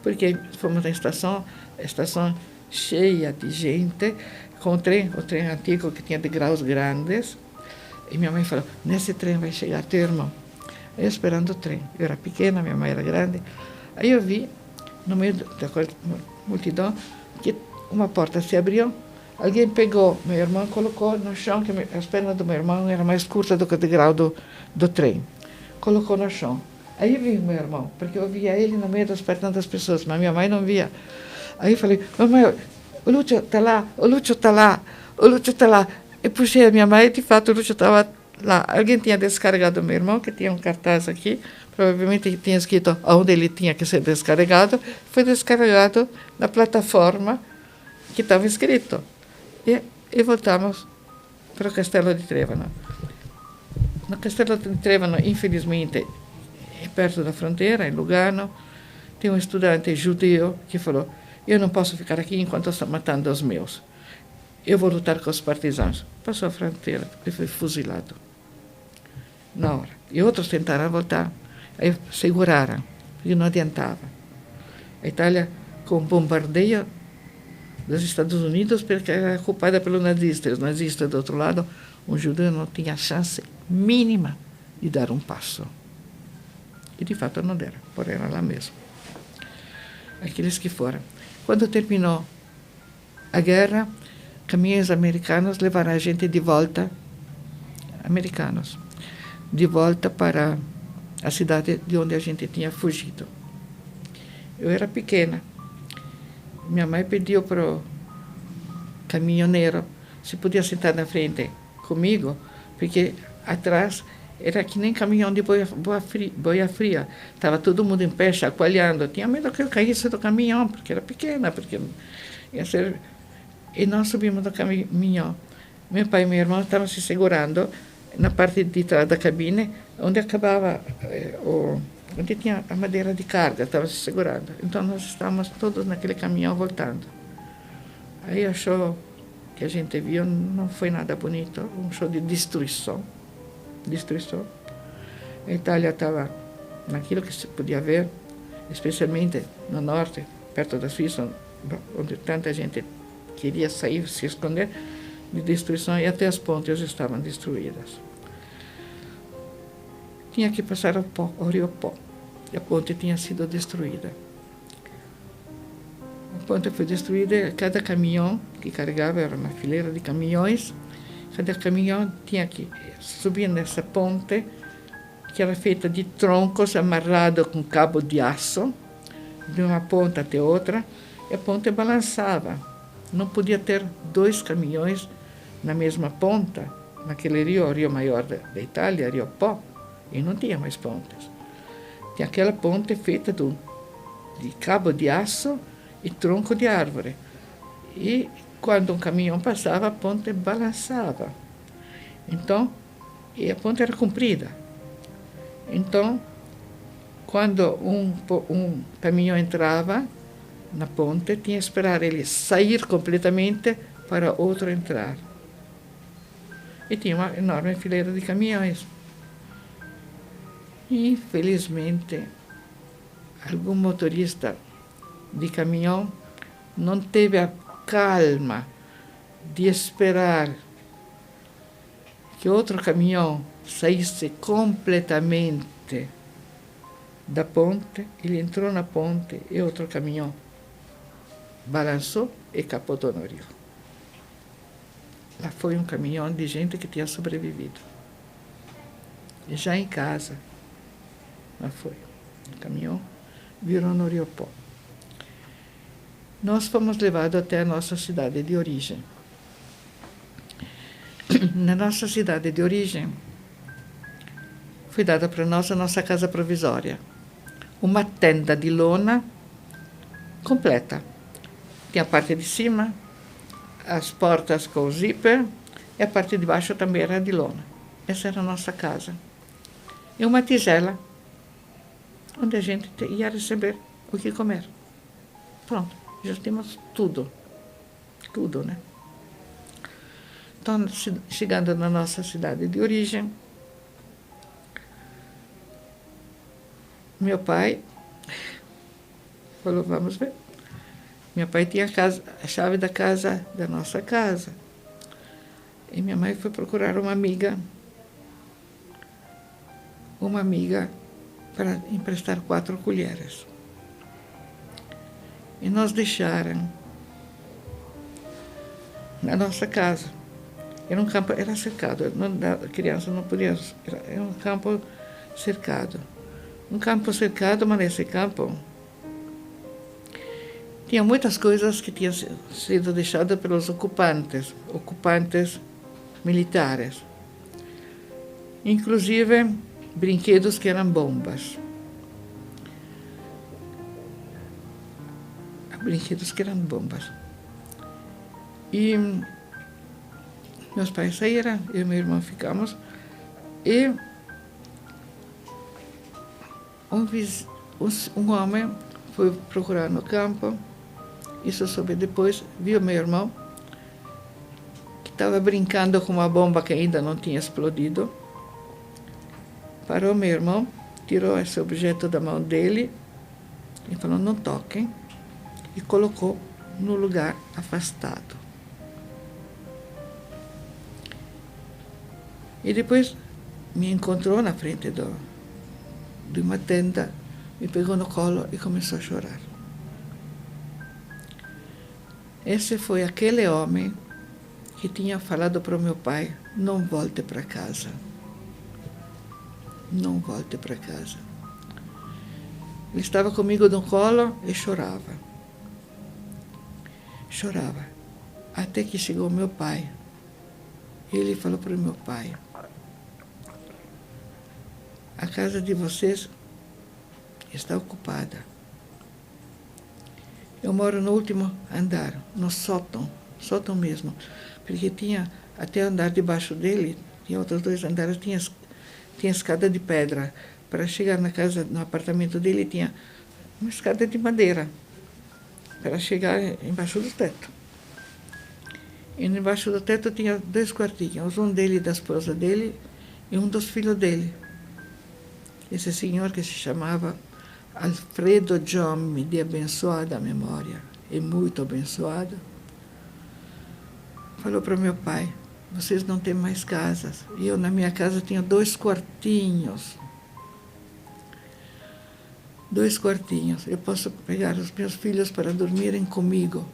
porque fomos na estação, a estação cheia de gente, com o trem antigo que tinha degraus grandes, e minha mãe falou, nesse trem vai chegar teu irmão. Eu esperando o trem. Eu era pequena, minha mãe era grande. Aí eu vi, no meio da multidão, que uma porta se abriu, alguém pegou meu irmão e colocou no chão, que as pernas do meu irmão eram mais curtas do que o degrau do trem. Colocou no chão. Aí eu vi meu irmão, porque eu via ele no meio das pernas das pessoas, mas minha mãe não via. Aí eu falei, mamãe, o Lúcio está lá, o Lúcio está lá, o Lúcio está lá. Eu puxei a minha mãe e, de fato, o Lúcio estava lá. Alguém tinha descarregado o meu irmão, que tinha um cartaz aqui, provavelmente tinha escrito onde ele tinha que ser descarregado. Foi descarregado na plataforma que estava escrito. E voltamos para o Castelo di Trevano. No Castelo di Trevano, infelizmente, é perto da fronteira, em Lugano, Tem um estudante judeu que falou: eu não posso ficar aqui enquanto estão matando os meus. Eu vou lutar com os partisãos. Passou a fronteira e foi fuzilado na hora. E outros tentaram voltar, aí seguraram, porque não adiantava. A Itália, com o bombardeio dos Estados Unidos, porque era ocupada pelos nazistas. Os nazistas, do outro lado, um judeu não tinha chance mínima de dar um passo. E, de fato, não deram, porém era lá mesmo. Aqueles que foram. Quando terminou a guerra, caminhões americanos levaram a gente de volta, de volta para a cidade de onde a gente tinha fugido. Eu era pequena. Minha mãe pediu para o caminhoneiro se podia sentar na frente comigo, porque atrás era que nem caminhão de boia fria. Estava todo mundo em pé, chacoalhando. Tinha medo que eu caísse do caminhão, porque era pequena, porque ia ser... E nós subimos do caminhão. Meu pai e meu irmão estavam se segurando na parte de trás da cabine, onde acabava onde tinha a madeira de carga, estava se segurando. Então nós estávamos todos naquele caminhão voltando. Aí o show que a gente viu não foi nada bonito, um show de destruição. A Itália estava naquilo que se podia ver, especialmente no norte, perto da Suíça, onde tanta gente queria sair, se esconder, de destruição, e até as pontes estavam destruídas. Tinha que passar o rio Pó, e a ponte tinha sido destruída. A ponte foi destruída e cada caminhão que carregava, era uma fileira de caminhões, cada caminhão tinha que subir nessa ponte, que era feita de troncos amarrados com cabo de aço, de uma ponta até outra, e a ponte balançava. Não podia ter 2 caminhões na mesma ponta, naquele rio, o rio maior da Itália, Rio Pó, e não tinha mais pontes. Tinha aquela ponte feita de cabo de aço e tronco de árvore. E quando um caminhão passava, a ponte balançava. Então, e a ponte era comprida. Então, quando um caminhão entrava na ponte, tinha que esperar ele sair completamente para outro entrar. E tinha uma enorme fileira de caminhões. Infelizmente, algum motorista de caminhão não teve a calma de esperar que outro caminhão saísse completamente da ponte. Ele entrou na ponte e outro caminhão balançou e capotou no rio. Lá foi um caminhão de gente que tinha sobrevivido. E já em casa, lá foi. O caminhão virou no Rio Pó. Nós fomos levados até a nossa cidade de origem. Na nossa cidade de origem, foi dada para nós a nossa casa provisória. Uma tenda de lona completa. Tinha a parte de cima, as portas com o zíper, e a parte de baixo também era de lona. Essa era a nossa casa. E uma tigela, onde a gente ia receber o que comer. Pronto, já tínhamos tudo. Tudo, né? Então, chegando na nossa cidade de origem, meu pai falou, vamos ver. Meu pai tinha a chave da casa, da nossa casa. E minha mãe foi procurar uma amiga para emprestar 4 colheres. E nos deixaram na nossa casa. Era um campo, era cercado, a criança não podia, era um campo cercado. Um campo cercado, mas nesse campo tinha muitas coisas que tinham sido deixadas pelos ocupantes militares. Inclusive brinquedos que eram bombas. E meus pais saíram, eu e meu irmão ficamos, e um homem fui procurar no campo. Isso eu soube depois. Vi o meu irmão, que estava brincando com uma bomba que ainda não tinha explodido. Parou meu irmão, tirou esse objeto da mão dele e falou, não toquem, e colocou no lugar afastado. E depois me encontrou na frente de uma tenda, me pegou no colo e começou a chorar. Esse foi aquele homem que tinha falado para o meu pai, não volte para casa. Não volte para casa. Ele estava comigo no colo e chorava. Chorava. Até que chegou meu pai. E ele falou para o meu pai, a casa de vocês está ocupada. Eu moro no último andar, no sótão mesmo, porque tinha até o andar debaixo dele, tinha outros 2 andares, tinha escada de pedra. Para chegar na casa, no apartamento dele, tinha uma escada de madeira para chegar embaixo do teto. E embaixo do teto tinha 2 quartinhos, um dele e da esposa dele e um dos filhos dele. Esse senhor que se chamava Alfredo Giommi, de abençoada memória, e muito abençoado, falou para meu pai, vocês não têm mais casas. E eu, na minha casa, tinha 2 quartinhos. 2 quartinhos. Eu posso pegar os meus filhos para dormirem comigo.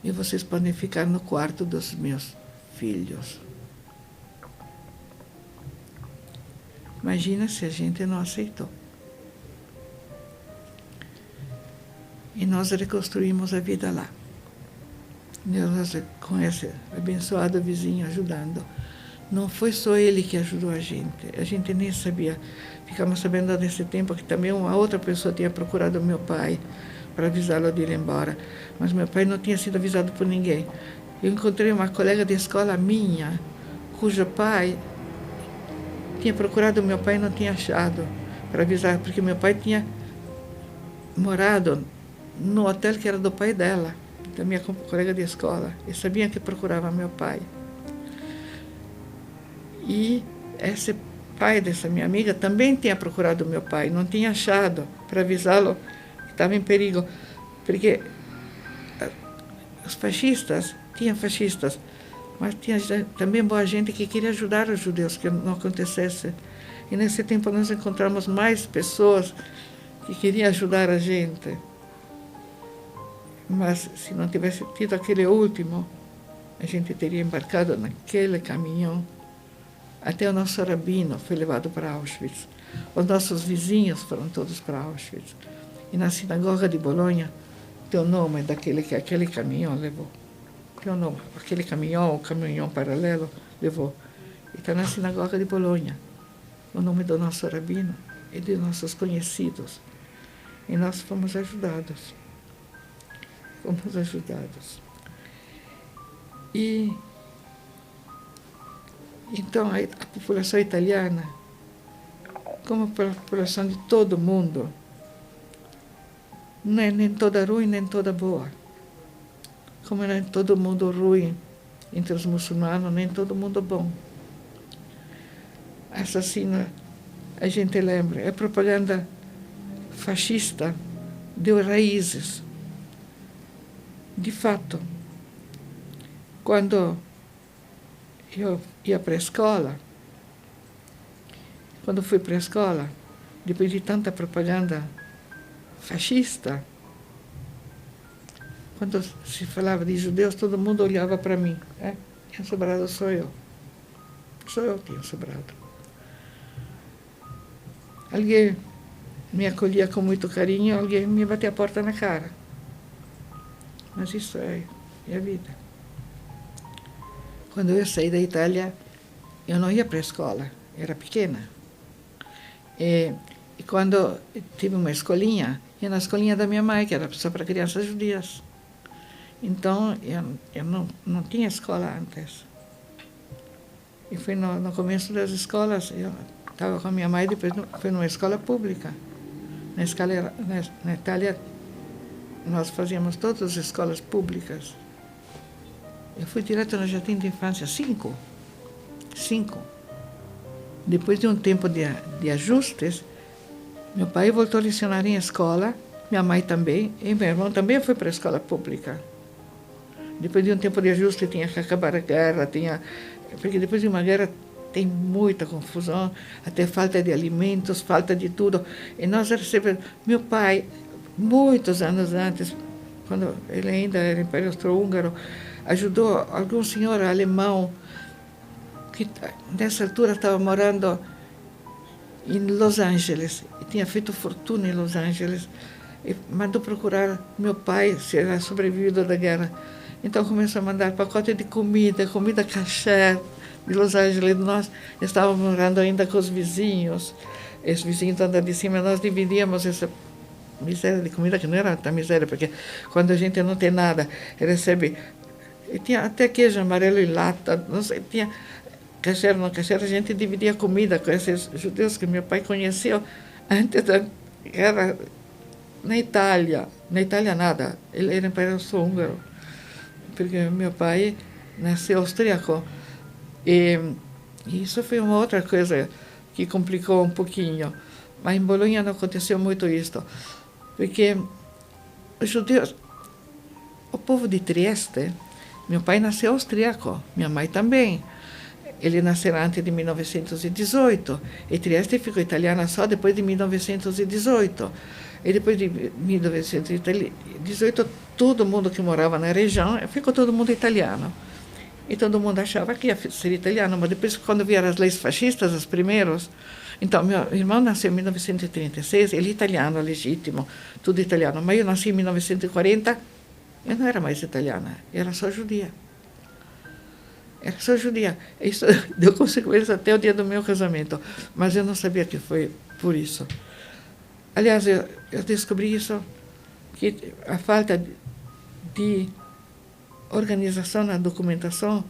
E vocês podem ficar no quarto dos meus filhos. Imagina se a gente não aceitou. E nós reconstruímos a vida lá. Nós, com esse abençoado vizinho ajudando. Não foi só ele que ajudou a gente nem sabia. Ficamos sabendo nesse tempo que também uma outra pessoa tinha procurado meu pai para avisá-lo de ir embora. Mas meu pai não tinha sido avisado por ninguém. Eu encontrei uma colega de escola minha, cujo pai tinha procurado meu pai e não tinha achado para avisar, porque meu pai tinha morado no hotel que era do pai dela, da minha colega de escola. E sabia que procurava meu pai. E esse pai dessa minha amiga também tinha procurado meu pai, não tinha achado para avisá-lo que estava em perigo. Porque os fascistas, tinha fascistas, mas tinha também boa gente que queria ajudar os judeus, que não acontecesse. E nesse tempo nós encontramos mais pessoas que queriam ajudar a gente. Mas se não tivesse tido aquele último, a gente teria embarcado naquele caminhão. Até o nosso rabino foi levado para Auschwitz. Os nossos vizinhos foram todos para Auschwitz. E na sinagoga de Bolonha, tem o nome daquele que aquele caminhão levou. Tem o nome, aquele caminhão, o caminhão paralelo, levou. E está na sinagoga de Bolonha, o nome do nosso rabino e de nossos conhecidos. E nós fomos ajudados. Fomos ajudados. E então a população italiana, como a população de todo mundo, não é nem toda ruim, nem toda boa. Como não é todo mundo ruim entre os muçulmanos, nem todo mundo bom. Assassina, a gente lembra, é propaganda fascista, deu raízes. De fato, quando eu ia para a escola, quando fui para a escola, depois de tanta propaganda fascista, quando se falava de judeus, todo mundo olhava para mim. Tinha sobrado sou eu. Só eu tinha sobrado. Alguém me acolhia com muito carinho, alguém me batia a porta na cara. Mas isso é a vida. Quando eu saí da Itália, eu não ia para a escola, era pequena. E quando tive uma escolinha, ia na escolinha da minha mãe, que era só para crianças judias. Então, eu não tinha escola antes. E foi no começo das escolas, eu estava com a minha mãe, depois foi numa escola pública. Na Itália, nós fazíamos todas as escolas públicas. Eu fui direto no jardim de infância, 5. Depois de um tempo de ajustes, meu pai voltou a lecionar em escola, minha mãe também, e meu irmão também foi para a escola pública. Depois de um tempo de ajuste, tinha que acabar a guerra, porque depois de uma guerra tem muita confusão, até falta de alimentos, falta de tudo. E nós recebemos... Meu pai, muitos anos antes, quando ele ainda era Império Austro-Húngaro, ajudou algum senhor alemão que nessa altura estava morando em Los Angeles, e tinha feito fortuna em Los Angeles, e mandou procurar meu pai, se era sobrevivido da guerra. Então começou a mandar pacote de comida kasher de Los Angeles. Nós estávamos morando ainda com os vizinhos andando de cima, nós dividíamos essa miséria de comida, que não era tanta miséria, porque quando a gente não tem nada, recebe... E tinha até queijo amarelo em lata, não sei, tinha... Kasher, não kasher, a gente dividia comida com esses judeus que meu pai conheceu antes da guerra na Itália. Na Itália nada, ele era Império Austro-Húngaro, porque meu pai nasceu austríaco. E isso foi uma outra coisa que complicou um pouquinho. Mas em Bolonha não aconteceu muito isso, porque os judeus, o povo de Trieste, meu pai nasceu austríaco, minha mãe também. Ele nasceu antes de 1918, e Trieste ficou italiana só depois de 1918. E depois de 1918, todo mundo que morava na região, ficou todo mundo italiano. E todo mundo achava que ia ser italiano, mas depois, quando vieram as leis fascistas, os primeiros... Então, meu irmão nasceu em 1936, ele é italiano, legítimo, tudo italiano. Mas eu nasci em 1940, eu não era mais italiana, eu era só judia. Era só judia. Isso deu consequência até o dia do meu casamento, mas eu não sabia que foi por isso. Aliás, eu descobri isso, que a falta de organização na documentação,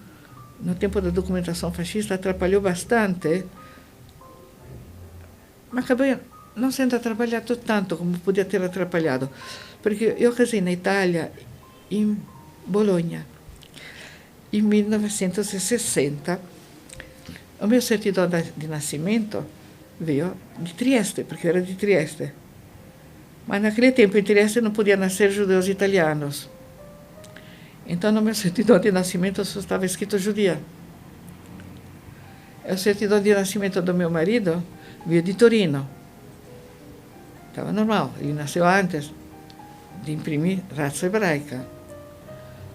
no tempo da documentação fascista, atrapalhou bastante, mas acabei não sendo atrapalhado tanto como podia ter atrapalhado, porque eu casei na Itália, em Bolonha, em 1960. O meu certidão de nascimento veio de Trieste, porque eu era de Trieste. Mas naquele tempo em Trieste não podia nascer judeus italianos. Então no meu certidão de nascimento só estava escrito judia. O certidão de nascimento do meu marido veio de Torino. Estava normal, ele nasceu antes de imprimir raça hebraica.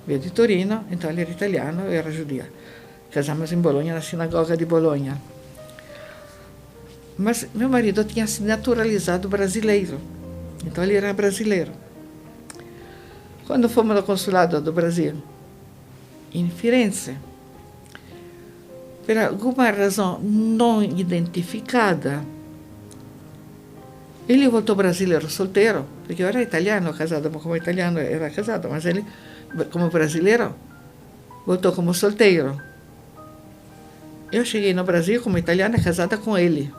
Veio de Torino, então ele era italiano, eu era judia. Casamos em Bolonha, na sinagoga de Bolonha. Mas meu marido tinha se naturalizado brasileiro, então ele era brasileiro. Quando fomos ao consulado do Brasil, em Firenze, por alguma razão não identificada, ele voltou brasileiro solteiro, porque eu era italiano, casado, como italiano era casado, mas ele, como brasileiro, voltou como solteiro. Eu cheguei no Brasil como italiana, casada com ele.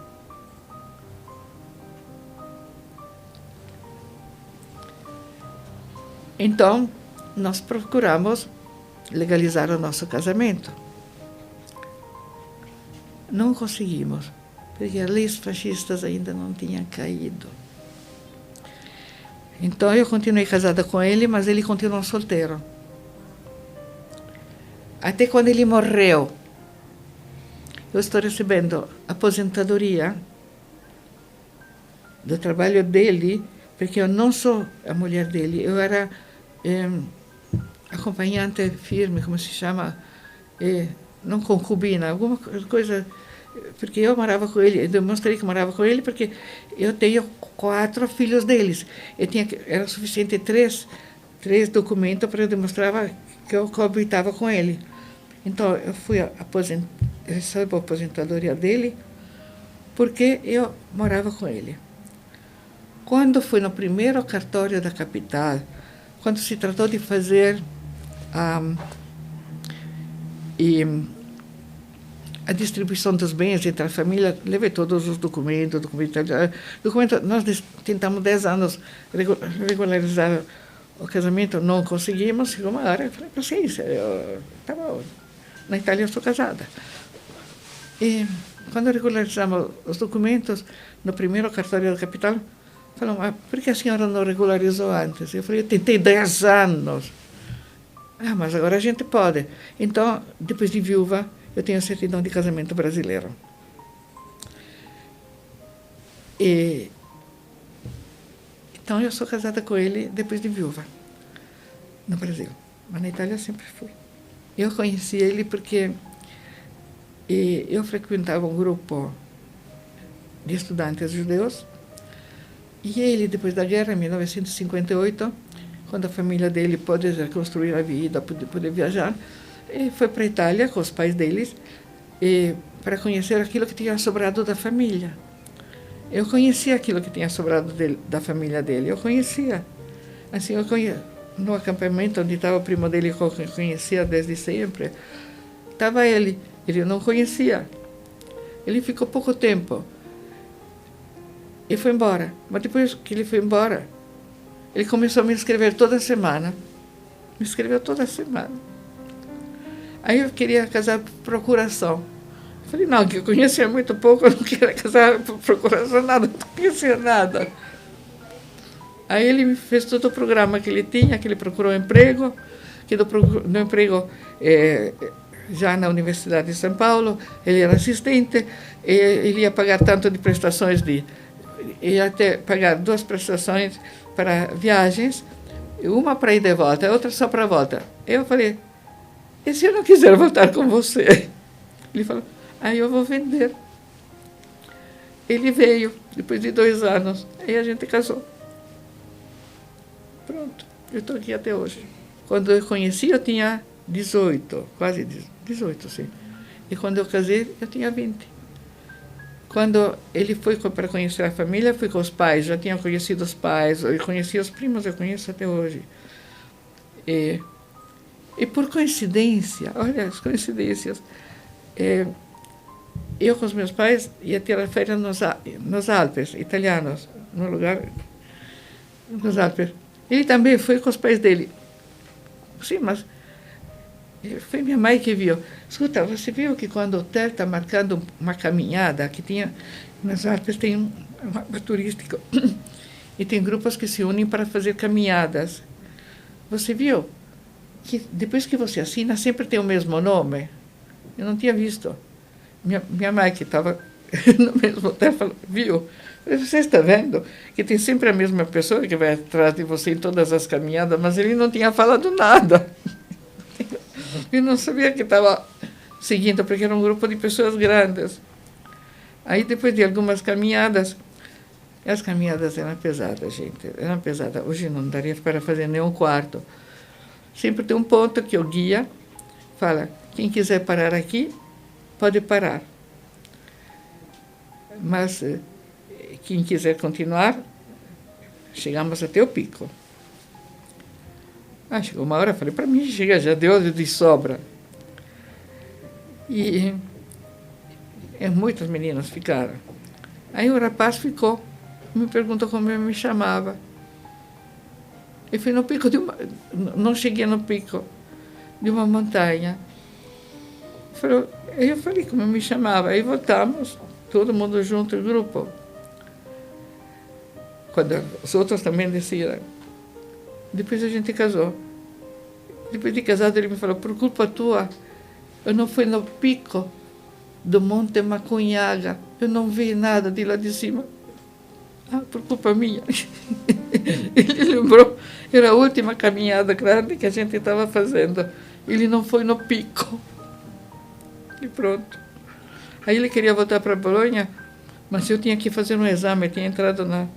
Então, nós procuramos legalizar o nosso casamento. Não conseguimos, porque as leis fascistas ainda não tinham caído. Então, eu continuei casada com ele, mas ele continuou solteiro. Até quando ele morreu, eu estou recebendo aposentadoria do trabalho dele, porque eu não sou a mulher dele, eu era acompanhante firme, como se chama, não concubina, alguma coisa, porque eu morava com ele, eu demonstrei que morava com ele, porque eu tenho 4 filhos deles. Era suficiente 3 documentos para eu demonstrar que eu coabitava com ele. Então, eu recebi a aposentadoria dele, porque eu morava com ele. Quando fui no primeiro cartório da capital, quando se tratou de fazer a distribuição dos bens entre a família, levei todos os documentos, nós tentamos 10 anos regularizar o casamento, não conseguimos, chegou uma hora, eu falei, paciência, na Itália eu sou casada. E quando regularizamos os documentos, no primeiro cartório da capital, falaram, mas por que a senhora não regularizou antes? Eu falei, eu tentei 10 anos. Ah, mas agora a gente pode. Então, depois de viúva, eu tenho certidão de casamento brasileiro. Então, eu sou casada com ele depois de viúva, no Brasil. Mas na Itália eu sempre fui. Eu conheci ele porque eu frequentava um grupo de estudantes judeus e ele, depois da guerra, em 1958, quando a família dele pôde reconstruir a vida, poder viajar, foi para a Itália com os pais deles para conhecer aquilo que tinha sobrado da família. Eu conhecia aquilo que tinha sobrado da família dele, eu conhecia. Assim, no acampamento onde estava o primo dele, que eu conhecia desde sempre, estava ele não conhecia. Ele ficou pouco tempo e foi embora. Mas depois que ele foi embora, ele começou a me escrever toda semana. Me escreveu toda semana. Aí eu queria casar por procuração. Eu falei, não, que eu conhecia muito pouco, eu não queria casar por procuração, nada, não conhecia nada. Aí ele me fez todo o programa que ele tinha, que ele procurou emprego, que no emprego já na Universidade de São Paulo, ele era assistente, ele ia pagar tanto de prestações ia até pagar 2 prestações para viagens, uma para ir de volta, a outra só para volta. Eu falei, e se eu não quiser voltar com você? Ele falou, aí eu vou vender. Ele veio, depois de 2 anos, aí a gente casou. Pronto, eu estou aqui até hoje. Quando eu conheci, eu tinha 18, quase 18, sim. E quando eu casei, eu tinha 20. Quando ele foi para conhecer a família, fui com os pais, já tinha conhecido os pais, eu conheci os primos, eu conheço até hoje. E por coincidência, olha as coincidências, eu com os meus pais ia ter a férias nos Alpes italianos, no lugar, nos Alpes. Ele também foi com os pais dele. Sim, mas foi minha mãe que viu. Escuta, você viu que quando o hotel está marcando uma caminhada, que tinha, nas Alpes tem um mapa turístico, e tem grupos que se unem para fazer caminhadas. Você viu que depois que você assina, sempre tem o mesmo nome? Eu não tinha visto. Minha mãe, que estava no mesmo hotel, falou, viu? Você está vendo que tem sempre a mesma pessoa que vai atrás de você em todas as caminhadas, mas ele não tinha falado nada. Eu não sabia que estava seguindo, porque era um grupo de pessoas grandes. Aí, depois de algumas caminhadas, as caminhadas eram pesadas, gente, eram pesadas. Hoje não daria para fazer nem um quarto. Sempre tem um ponto que o guia fala, quem quiser parar aqui, pode parar. Mas quem quiser continuar, chegamos até o pico. Chegou uma hora, falei, para mim chega, já deu de sobra. E muitas meninas ficaram. Aí o rapaz ficou, me perguntou como eu me chamava. Eu fui no pico não cheguei no pico de uma montanha. Eu falei como eu me chamava. Aí voltamos, todo mundo junto, o grupo. Quando os outros também desceram. Depois a gente casou. Depois de casado, ele me falou, por culpa tua, eu não fui no pico do Monte Macunhaga. Eu não vi nada de lá de cima. Por culpa minha. Ele lembrou, era a última caminhada grande que a gente estava fazendo. Ele não foi no pico. E pronto. Aí ele queria voltar para Bolonha, mas eu tinha que fazer um exame, eu tinha entrado na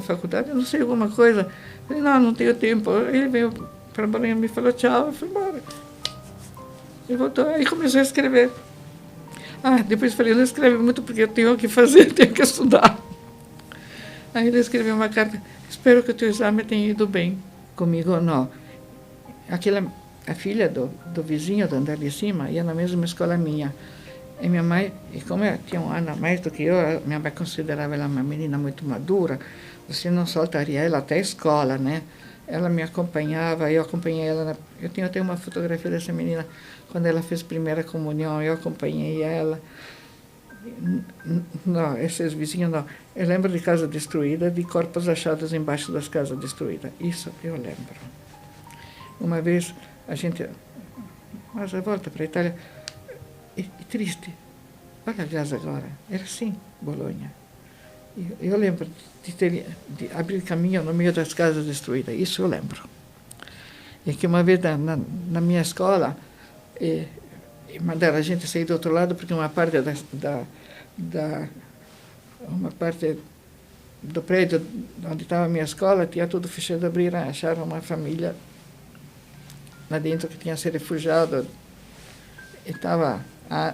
faculdade, eu não sei, alguma coisa. Eu falei, não tenho tempo. Ele veio para Bolonha, me falou tchau, eu fui embora. Ele voltou, aí começou a escrever. Depois falei, não escreve muito porque eu tenho que fazer, tenho que estudar. Aí ele escreveu uma carta, espero que o teu exame tenha ido bem. Comigo, não. A filha do vizinho do andar de cima ia na mesma escola minha. E minha mãe, e como ela tinha um ano a mais do que eu, minha mãe considerava ela uma menina muito madura, você não soltaria ela até a escola, né? Ela me acompanhava, eu acompanhei ela. Eu tenho até uma fotografia dessa menina quando ela fez primeira comunhão, eu acompanhei ela. Não, esses vizinhos não. Eu lembro de casa destruída, de corpos achados embaixo das casas destruídas. Isso eu lembro. Uma vez a gente, mas a volta para a Itália, e triste. Olha a casa agora. Era assim, Bolonha. Eu lembro de abrir caminho no meio das casas destruídas. Isso eu lembro. E que uma vez na minha escola, mandaram a gente sair do outro lado porque uma parte uma parte do prédio onde estava a minha escola tinha tudo fechado, abriram, acharam uma família lá dentro que tinha se refugiado e estava há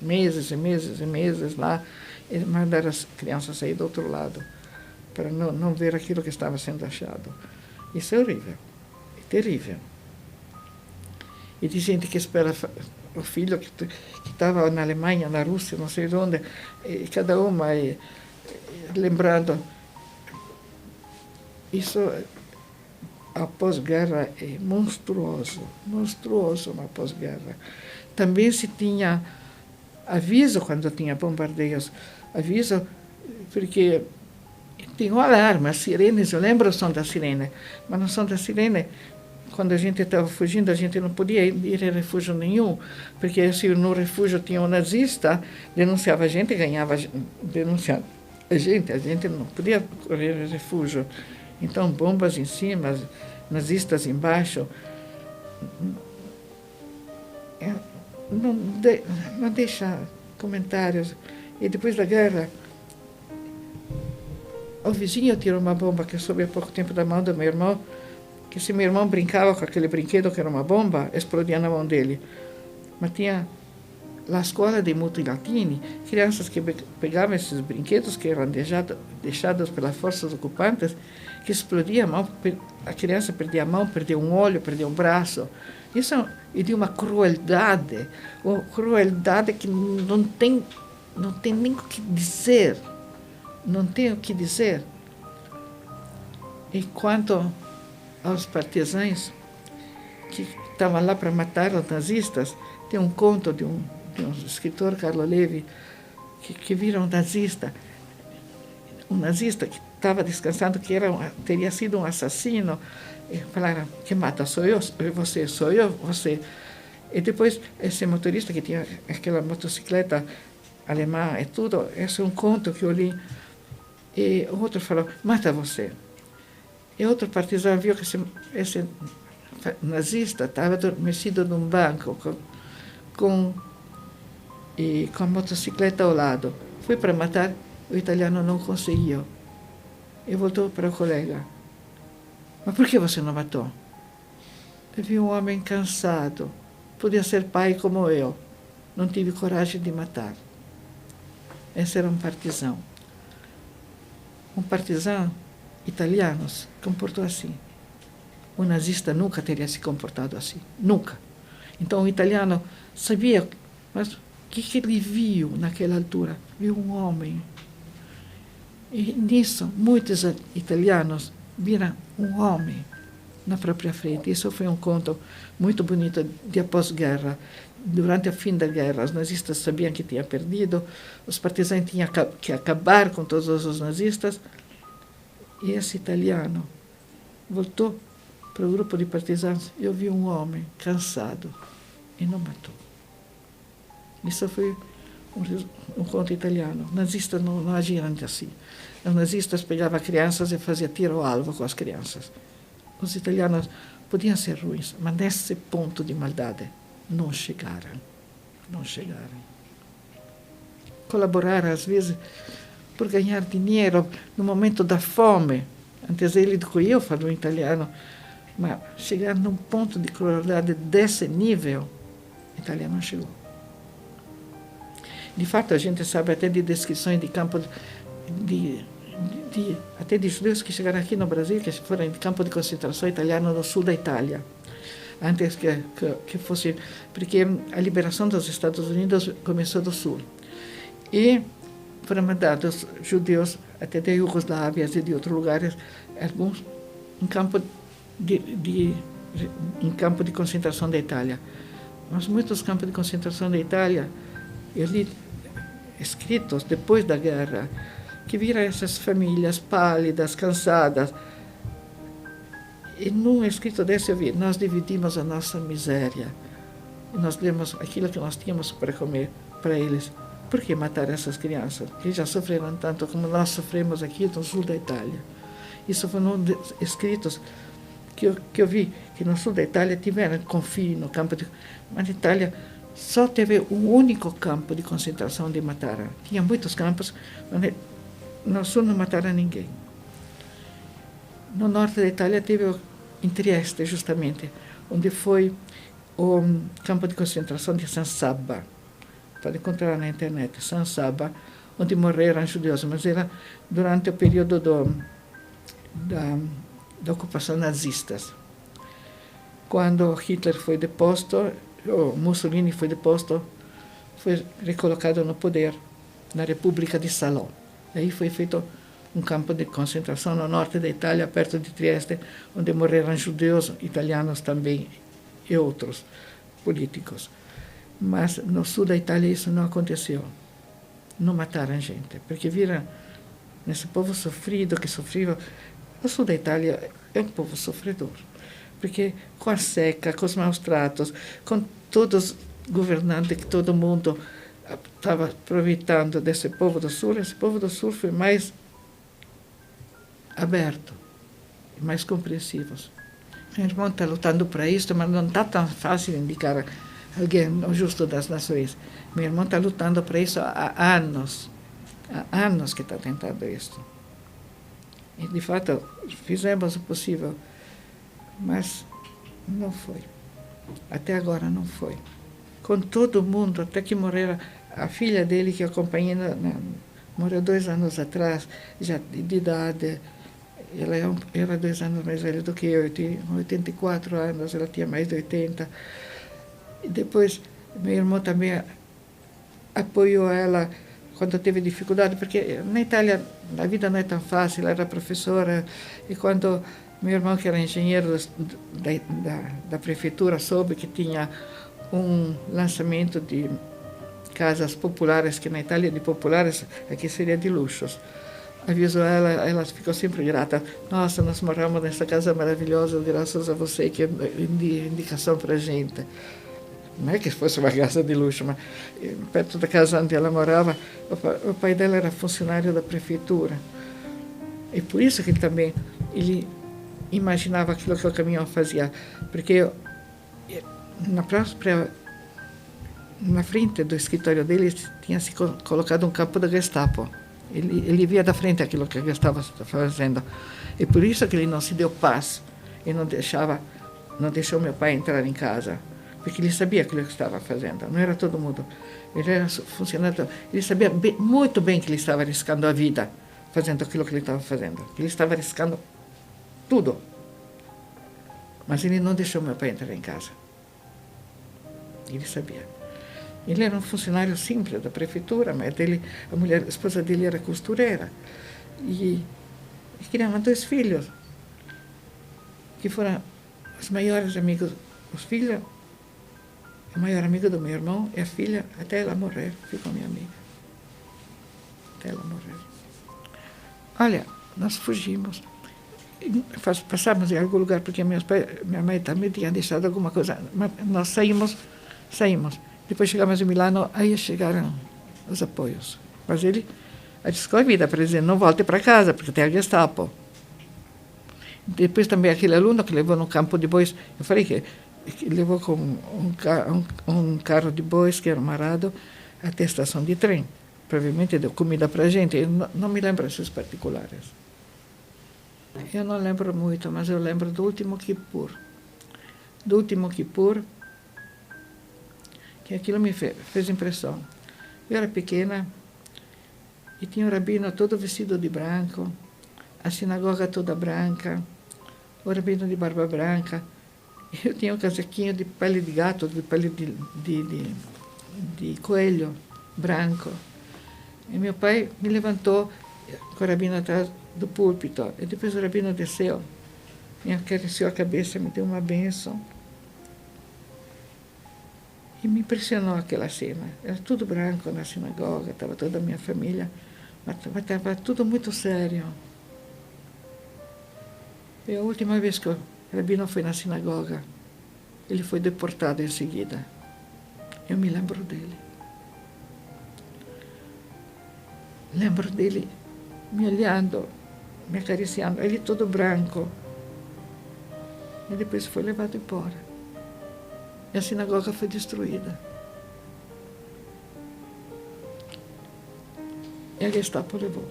meses e meses e meses lá, e mandaram as crianças sair do outro lado para não ver aquilo que estava sendo achado. Isso é horrível, é terrível. E de gente que espera o filho que estava na Alemanha, na Rússia, não sei onde, e cada uma lembrando. Isso, a pós-guerra é monstruoso na pós-guerra. Também se tinha aviso quando tinha bombardeios, aviso porque tinha um alarme, as sirenes, eu lembro o som da sirene, mas no som da sirene, quando a gente estava fugindo, a gente não podia ir a refúgio nenhum, porque se no refúgio tinha um nazista, denunciava a gente e ganhava denunciar a gente não podia correr a refúgio. Então, bombas em cima, nazistas embaixo. Não deixa comentários. E depois da guerra, o vizinho tirou uma bomba que eu soube há pouco tempo da mão do meu irmão, que se meu irmão brincava com aquele brinquedo que era uma bomba, explodia na mão dele. Mas tinha na escola de Mutilatini, crianças que pegavam esses brinquedos que eram deixados pelas forças ocupantes, que explodiam a mão, a criança perdia a mão, perdia um olho, perdia um braço. Isso é de uma crueldade que não tem nem o que dizer. Não tem o que dizer. E quanto aos partisãos que estavam lá para matar os nazistas, tem um conto de um escritor, Carlo Levi, que vira um nazista que estava descansando, que teria sido um assassino, e falaram, que mata sou eu, sou eu, você. E depois, esse motorista que tinha aquela motocicleta alemã e tudo, esse é um conto que eu li, e o outro falou, mata você. E outro partisano viu que esse nazista estava adormecido num banco com a motocicleta ao lado. Foi para matar, o italiano não conseguiu. E voltou para o colega. Mas por que você não matou? Eu vi um homem cansado. Podia ser pai como eu. Não tive coragem de matar. Esse era um partisão. Um partisão italiano se comportou assim. O nazista nunca teria se comportado assim. Nunca. Então o italiano sabia, mas o que ele viu naquela altura? Viu um homem. E nisso, muitos italianos viram um homem na própria frente. Isso foi um conto muito bonito de pós-guerra. Durante o fim da guerra, os nazistas sabiam que tinham perdido, os partisãos tinham que acabar com todos os nazistas, e esse italiano voltou para o grupo de partisãos e eu vi um homem cansado e não matou. Isso foi um conto italiano. Os nazistas não agiam assim. Os nazistas pegavam crianças e faziam tiro ao alvo com as crianças. Os italianos podiam ser ruins, mas nesse ponto de maldade não chegaram. Não chegaram. Colaboraram, às vezes, por ganhar dinheiro no momento da fome. Antes ele do que eu falo italiano, mas chegar num ponto de crueldade desse nível, o italiano não chegou. De fato, a gente sabe até de descrições de campos até de judeus que chegaram aqui no Brasil, que foram em campo de concentração italiano no sul da Itália. antes que fosse... Porque a liberação dos Estados Unidos começou do sul. E foram mandados judeus até da Iugoslávia e de outros lugares, alguns em campo de concentração da Itália. Mas muitos campos de concentração da Itália, eu li escritos depois da guerra, que viram essas famílias pálidas, cansadas. E num escrito desse eu vi, nós dividimos a nossa miséria. E nós demos aquilo que nós tínhamos para comer para eles. Por que matar essas crianças? Que já sofreram tanto como nós sofremos aqui no sul da Itália. Isso foi um dos escritos que eu vi, que no sul da Itália tiveram confino, campo de... Mas na Itália só teve um único campo de concentração onde mataram. Tinha muitos campos, mas no sul não mataram ninguém. No norte da Itália teve em Trieste, justamente, onde foi o campo de concentração de San Sabba. Pode encontrar na internet, San Sabba, onde morreram judeus, mas era durante o período da ocupação nazistas. Quando Hitler foi deposto, o Mussolini foi deposto, foi recolocado no poder na República de Salò. Aí foi feito um campo de concentração no norte da Itália, perto de Trieste, onde morreram judeus, italianos também e outros políticos. Mas no sul da Itália isso não aconteceu. Não mataram gente, porque viram esse povo sofrido, que sofria. O sul da Itália é um povo sofredor, porque com a seca, com os maus tratos, com todos os governantes, que todo mundo estava aproveitando desse povo do sul, esse povo do sul foi mais aberto, mais compreensivo. Meu irmão está lutando para isso, mas não está tão fácil indicar alguém o justo das nações. Meu irmão está lutando para isso há anos que está tentando isso. E, de fato, fizemos o possível, mas não foi. Até agora não foi. Com todo mundo, até que morreu a filha dele, que eu acompanhei, morreu 2 anos atrás, já de idade. Ela era 2 anos mais velha do que eu tinha 84 anos, ela tinha mais de 80. E depois, meu irmão também apoiou ela quando teve dificuldade, porque na Itália a vida não é tão fácil. Ela era professora, e quando meu irmão, que era engenheiro da prefeitura, soube que tinha um lançamento de casas populares, que na Itália de populares aqui seria de luxos, avisou ela ficou sempre grata. Nossa, nós moramos nessa casa maravilhosa, graças a você que deu indicação para a gente. Não é que fosse uma casa de luxo, mas perto da casa onde ela morava, o pai dela era funcionário da prefeitura. E por isso que ele imaginava aquilo que o caminhão fazia. Porque na frente do escritório dele tinha se colocado um campo da Gestapo. Ele via da frente aquilo que a Gestapo estava fazendo. E por isso que ele não se deu paz e não deixou meu pai entrar em casa. Porque ele sabia aquilo que estava fazendo, não era todo mundo. Ele era funcionário, ele sabia muito bem que ele estava arriscando a vida fazendo aquilo que ele estava fazendo. Ele estava arriscando tudo. Mas ele não deixou meu pai entrar em casa. Ele sabia. Ele era um funcionário simples da prefeitura, mas a esposa dele era costureira. E criavam 2 filhos, que foram os maiores amigos. Os filhos, o maior amigo do meu irmão e a filha, até ela morrer, ficou minha amiga. Até ela morrer. Olha, nós fugimos. Passamos em algum lugar, porque minha mãe também tinha deixado alguma coisa. Mas nós saímos. Depois chegamos em Milano, aí chegaram os apoios. Mas ele arriscou a vida para dizer, não volte para casa, porque tem a Gestapo. Depois também aquele aluno que levou no campo de bois, eu falei que levou com um carro de bois que era amarrado até a estação de trem. Provavelmente deu comida para a gente. Eu não me lembro esses particulares. Eu não lembro muito, mas eu lembro do último Kippur. Que aquilo me fez impressão. Eu era pequena e tinha um rabino todo vestido de branco, a sinagoga toda branca, o rabino de barba branca, Eu tinha um casaquinho de pele de gato, de pele de coelho branco. E meu pai me levantou com o rabino atrás do púlpito. E depois o rabino desceu, me acariciou a cabeça, me deu uma bênção. E me impressionou aquela cena. Era tudo branco na sinagoga, estava toda a minha família, mas estava tudo muito sério. E a última vez que o rabino foi na sinagoga, ele foi deportado em seguida. Eu me lembro dele. Lembro dele me olhando, me acariciando, ele todo branco. E depois foi levado embora. E a sinagoga foi destruída. E a Gestapo levou.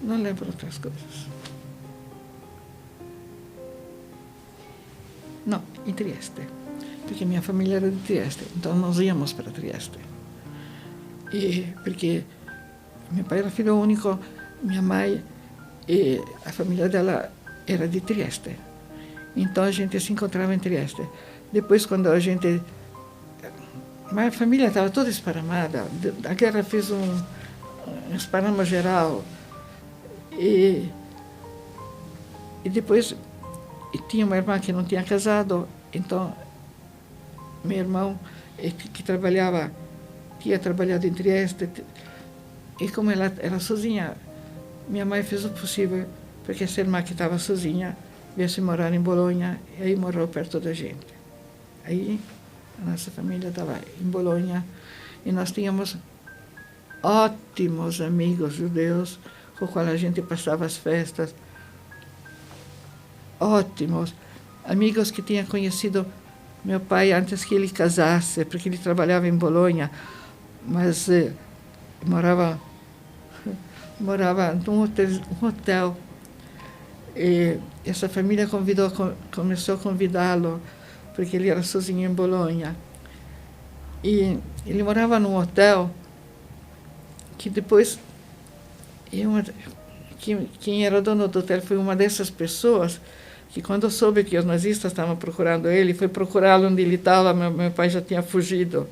Não lembro outras coisas. Não, em Trieste. Porque minha família era de Trieste. Então nós íamos para Trieste. E porque meu pai era filho único, minha mãe e a família dela era de Trieste. Então a gente se encontrava em Trieste. Depois, quando a gente... Mas a família estava toda esparramada. A guerra fez um esparrama geral. E depois tinha uma irmã que não tinha casado. Então, meu irmão, que trabalhava, tinha trabalhado em Trieste. E como ela era sozinha, minha mãe fez o possível para que essa irmã que estava sozinha viesse morar em Bolonha, e aí morou perto da gente. Aí a nossa família estava em Bolonha e nós tínhamos ótimos amigos judeus com os quais a gente passava as festas. Ótimos. Amigos que tinham conhecido meu pai antes que ele casasse, porque ele trabalhava em Bolonha, mas morava num hotel. E essa família começou a convidá-lo, porque ele era sozinho em Bolonha. E ele morava num hotel que depois... Quem era o dono do hotel foi uma dessas pessoas que, quando soube que os nazistas estavam procurando ele, foi procurá-lo onde ele estava. Meu pai já tinha fugido.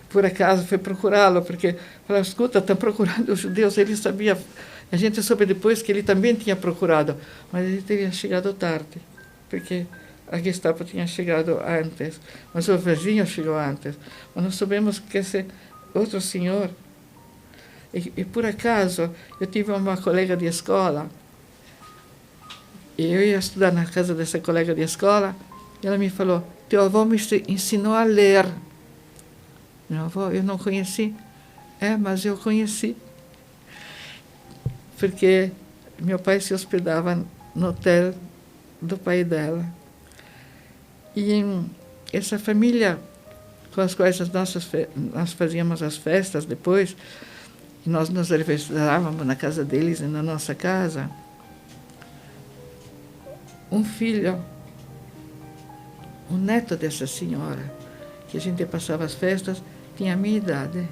Por acaso foi procurá-lo, porque falava, escuta, estão procurando os judeus. Ele sabia... A gente soube depois que ele também tinha procurado, mas ele teria chegado tarde, porque a Gestapo tinha chegado antes, mas o vizinho chegou antes. Mas nós soubemos que esse outro senhor... E por acaso, eu tive uma colega de escola, e eu ia estudar na casa dessa colega de escola, e ela me falou, teu avô me ensinou a ler. Meu avô, eu não conheci. Mas eu conheci. Porque meu pai se hospedava no hotel do pai dela. E essa família com as quais nós fazíamos as festas depois, e nós nos revezávamos na casa deles e na nossa casa, um filho, um neto dessa senhora, que a gente passava as festas, tinha a minha idade.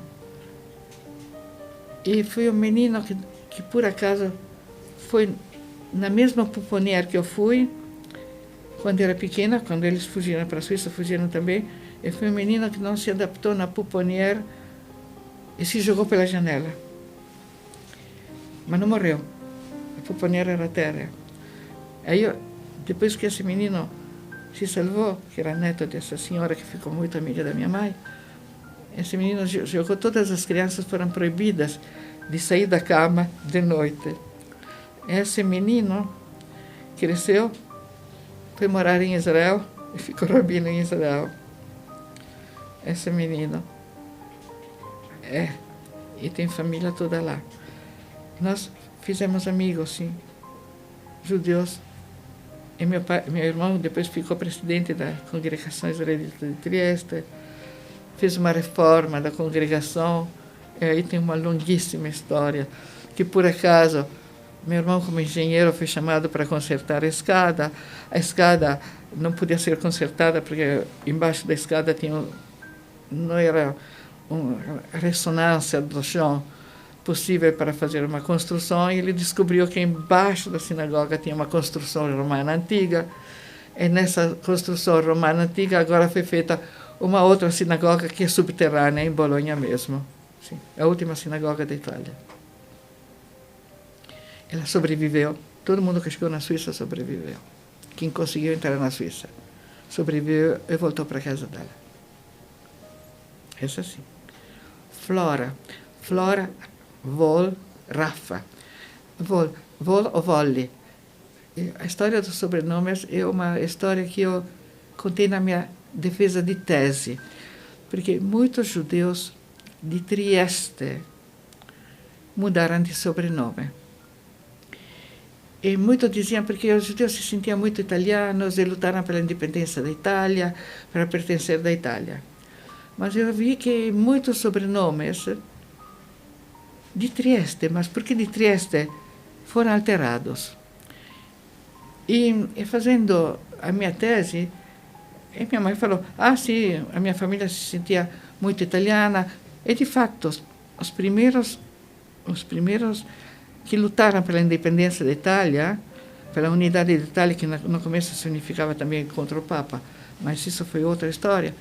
E foi um menino que por acaso foi na mesma pouponnière que eu fui, quando era pequena, quando eles fugiram para a Suíça, fugiram também, e foi um menino que não se adaptou na pouponnière e se jogou pela janela. Mas não morreu. A pouponnière era terra. Aí, depois que esse menino se salvou, que era neto dessa senhora que ficou muito amiga da minha mãe, esse menino jogou, todas as crianças foram proibidas de sair da cama de noite. Esse menino cresceu, foi morar em Israel e ficou rabino em Israel. Esse menino e tem família toda lá. Nós fizemos amigos, sim, judeus. E meu irmão depois ficou presidente da Congregação Israelita de Trieste, fez uma reforma da congregação, e aí tem uma longuíssima história, que por acaso, meu irmão como engenheiro foi chamado para consertar a escada não podia ser consertada porque embaixo da escada não era uma ressonância do chão, possível para fazer uma construção, e ele descobriu que embaixo da sinagoga tinha uma construção romana antiga, e nessa construção romana antiga agora foi feita uma outra sinagoga que é subterrânea, em Bolonha mesmo. Sim, a última sinagoga da Itália. Ela sobreviveu. Todo mundo que chegou na Suíça sobreviveu. Quem conseguiu entrar na Suíça sobreviveu e voltou para a casa dela. Essa sim. Flora, Vol, Rafa. Vol ou Volle. A história dos sobrenomes é uma história que eu contei na minha defesa de tese, porque muitos judeus de Trieste mudaram de sobrenome. E muitos diziam porque os judeus se sentiam muito italianos e lutaram pela independência da Itália, para pertencer da Itália. Mas eu vi que muitos sobrenomes de Trieste, mas porque de Trieste foram alterados. E fazendo a minha tese, e minha mãe falou, sim, a minha família se sentia muito italiana. E, de fato, os primeiros que lutaram pela independência da Itália, pela unidade da Itália, que no começo significava também contra o Papa, mas isso foi outra história,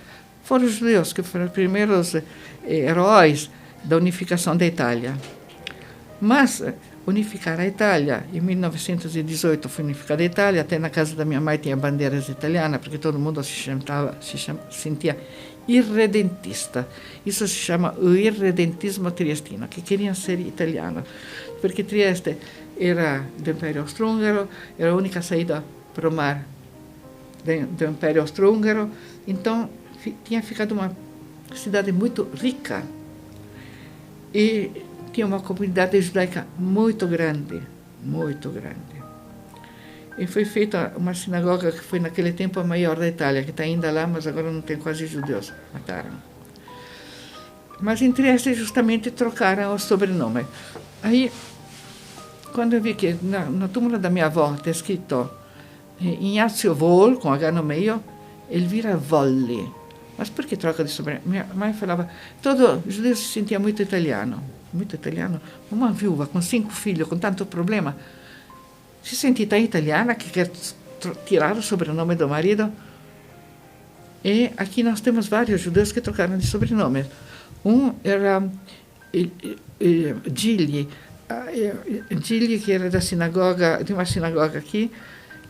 foram os judeus, que foram os primeiros heróis da unificação da Itália. Mas unificar a Itália, em 1918 foi unificada a Itália, até na casa da minha mãe tinha bandeiras italianas, porque todo mundo se sentia irredentista. Isso se chama o irredentismo triestino, que queriam ser italianos, porque Trieste era do Império Austro-Húngaro, era a única saída para o mar do Império Austro-Húngaro, então tinha ficado uma cidade muito rica e tinha uma comunidade judaica muito grande, muito grande. E foi feita uma sinagoga que foi naquele tempo a maior da Itália, que está ainda lá, mas agora não tem quase judeus, mataram. Mas em Trieste justamente trocaram o sobrenome. Aí, quando eu vi que no túmulo da minha avó está escrito Ignazio Vol, com H no meio, Elvira Volli. Mas por que troca de sobrenome? Minha mãe falava, todo judeu se sentia muito italiano. Muito italiano. Uma viúva com 5 filhos, com tanto problema, se sente tão italiana que quer tirar o sobrenome do marido. E aqui nós temos vários judeus que trocaram de sobrenome. Um era Gigli, que era da sinagoga, de uma sinagoga aqui,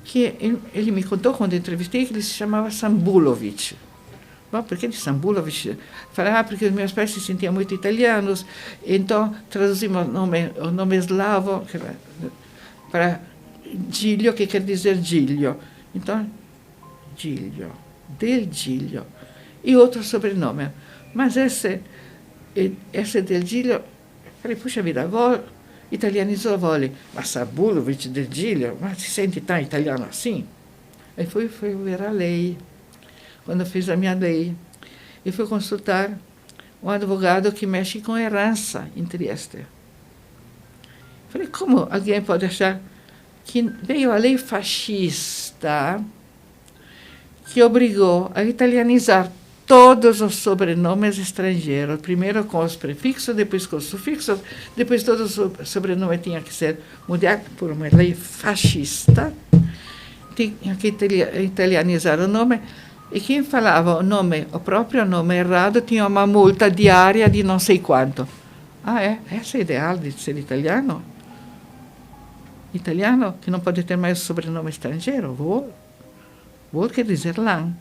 que ele me contou quando eu entrevistei que ele se chamava Sambulovic. Bom, por que de Sambulovic? Falei, porque os meus pais se sentiam muito italianos, então traduzimos o nome eslavo para Giglio, que quer dizer Giglio. Então, Giglio, del Giglio. E outro sobrenome. Mas esse del Giglio, falei, puxa vida, italianizou a Volle, mas Sambulovic del Giglio, mas se sente tão italiano assim? Aí fui ver a lei. Quando eu fiz a minha lei, e fui consultar um advogado que mexe com herança em Trieste. Falei, como alguém pode achar que veio a lei fascista que obrigou a italianizar todos os sobrenomes estrangeiros, primeiro com os prefixos, depois com os sufixos, depois todo o sobrenome tinha que ser mudado por uma lei fascista, tinha que italianizar o nome. E quem falava o próprio nome errado tinha uma multa diária de não sei quanto. Essa é a ideal de ser italiano? Italiano que não pode ter mais sobrenome estrangeiro. Vol quer dizer lã.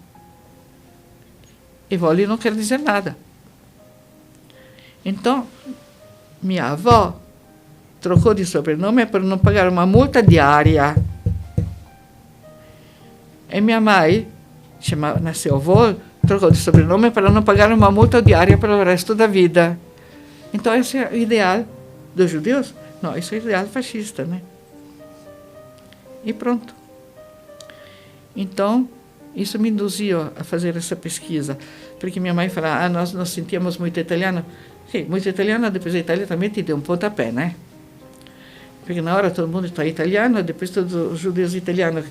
E Volle não quer dizer nada. Então, minha avó trocou de sobrenome para não pagar uma multa diária. E minha mãe nasceu Vol, trocou de sobrenome para não pagar uma multa diária pelo resto da vida. Então, esse é o ideal dos judeus? Não, isso é o ideal fascista, né? E pronto. Então, isso me induziu a fazer essa pesquisa, porque minha mãe falava, nós nos sentíamos muito italianos. Sim, muito italiano, depois a Itália também te deu um pontapé, né? Porque na hora todo mundo está italiano, depois todos os judeus italianos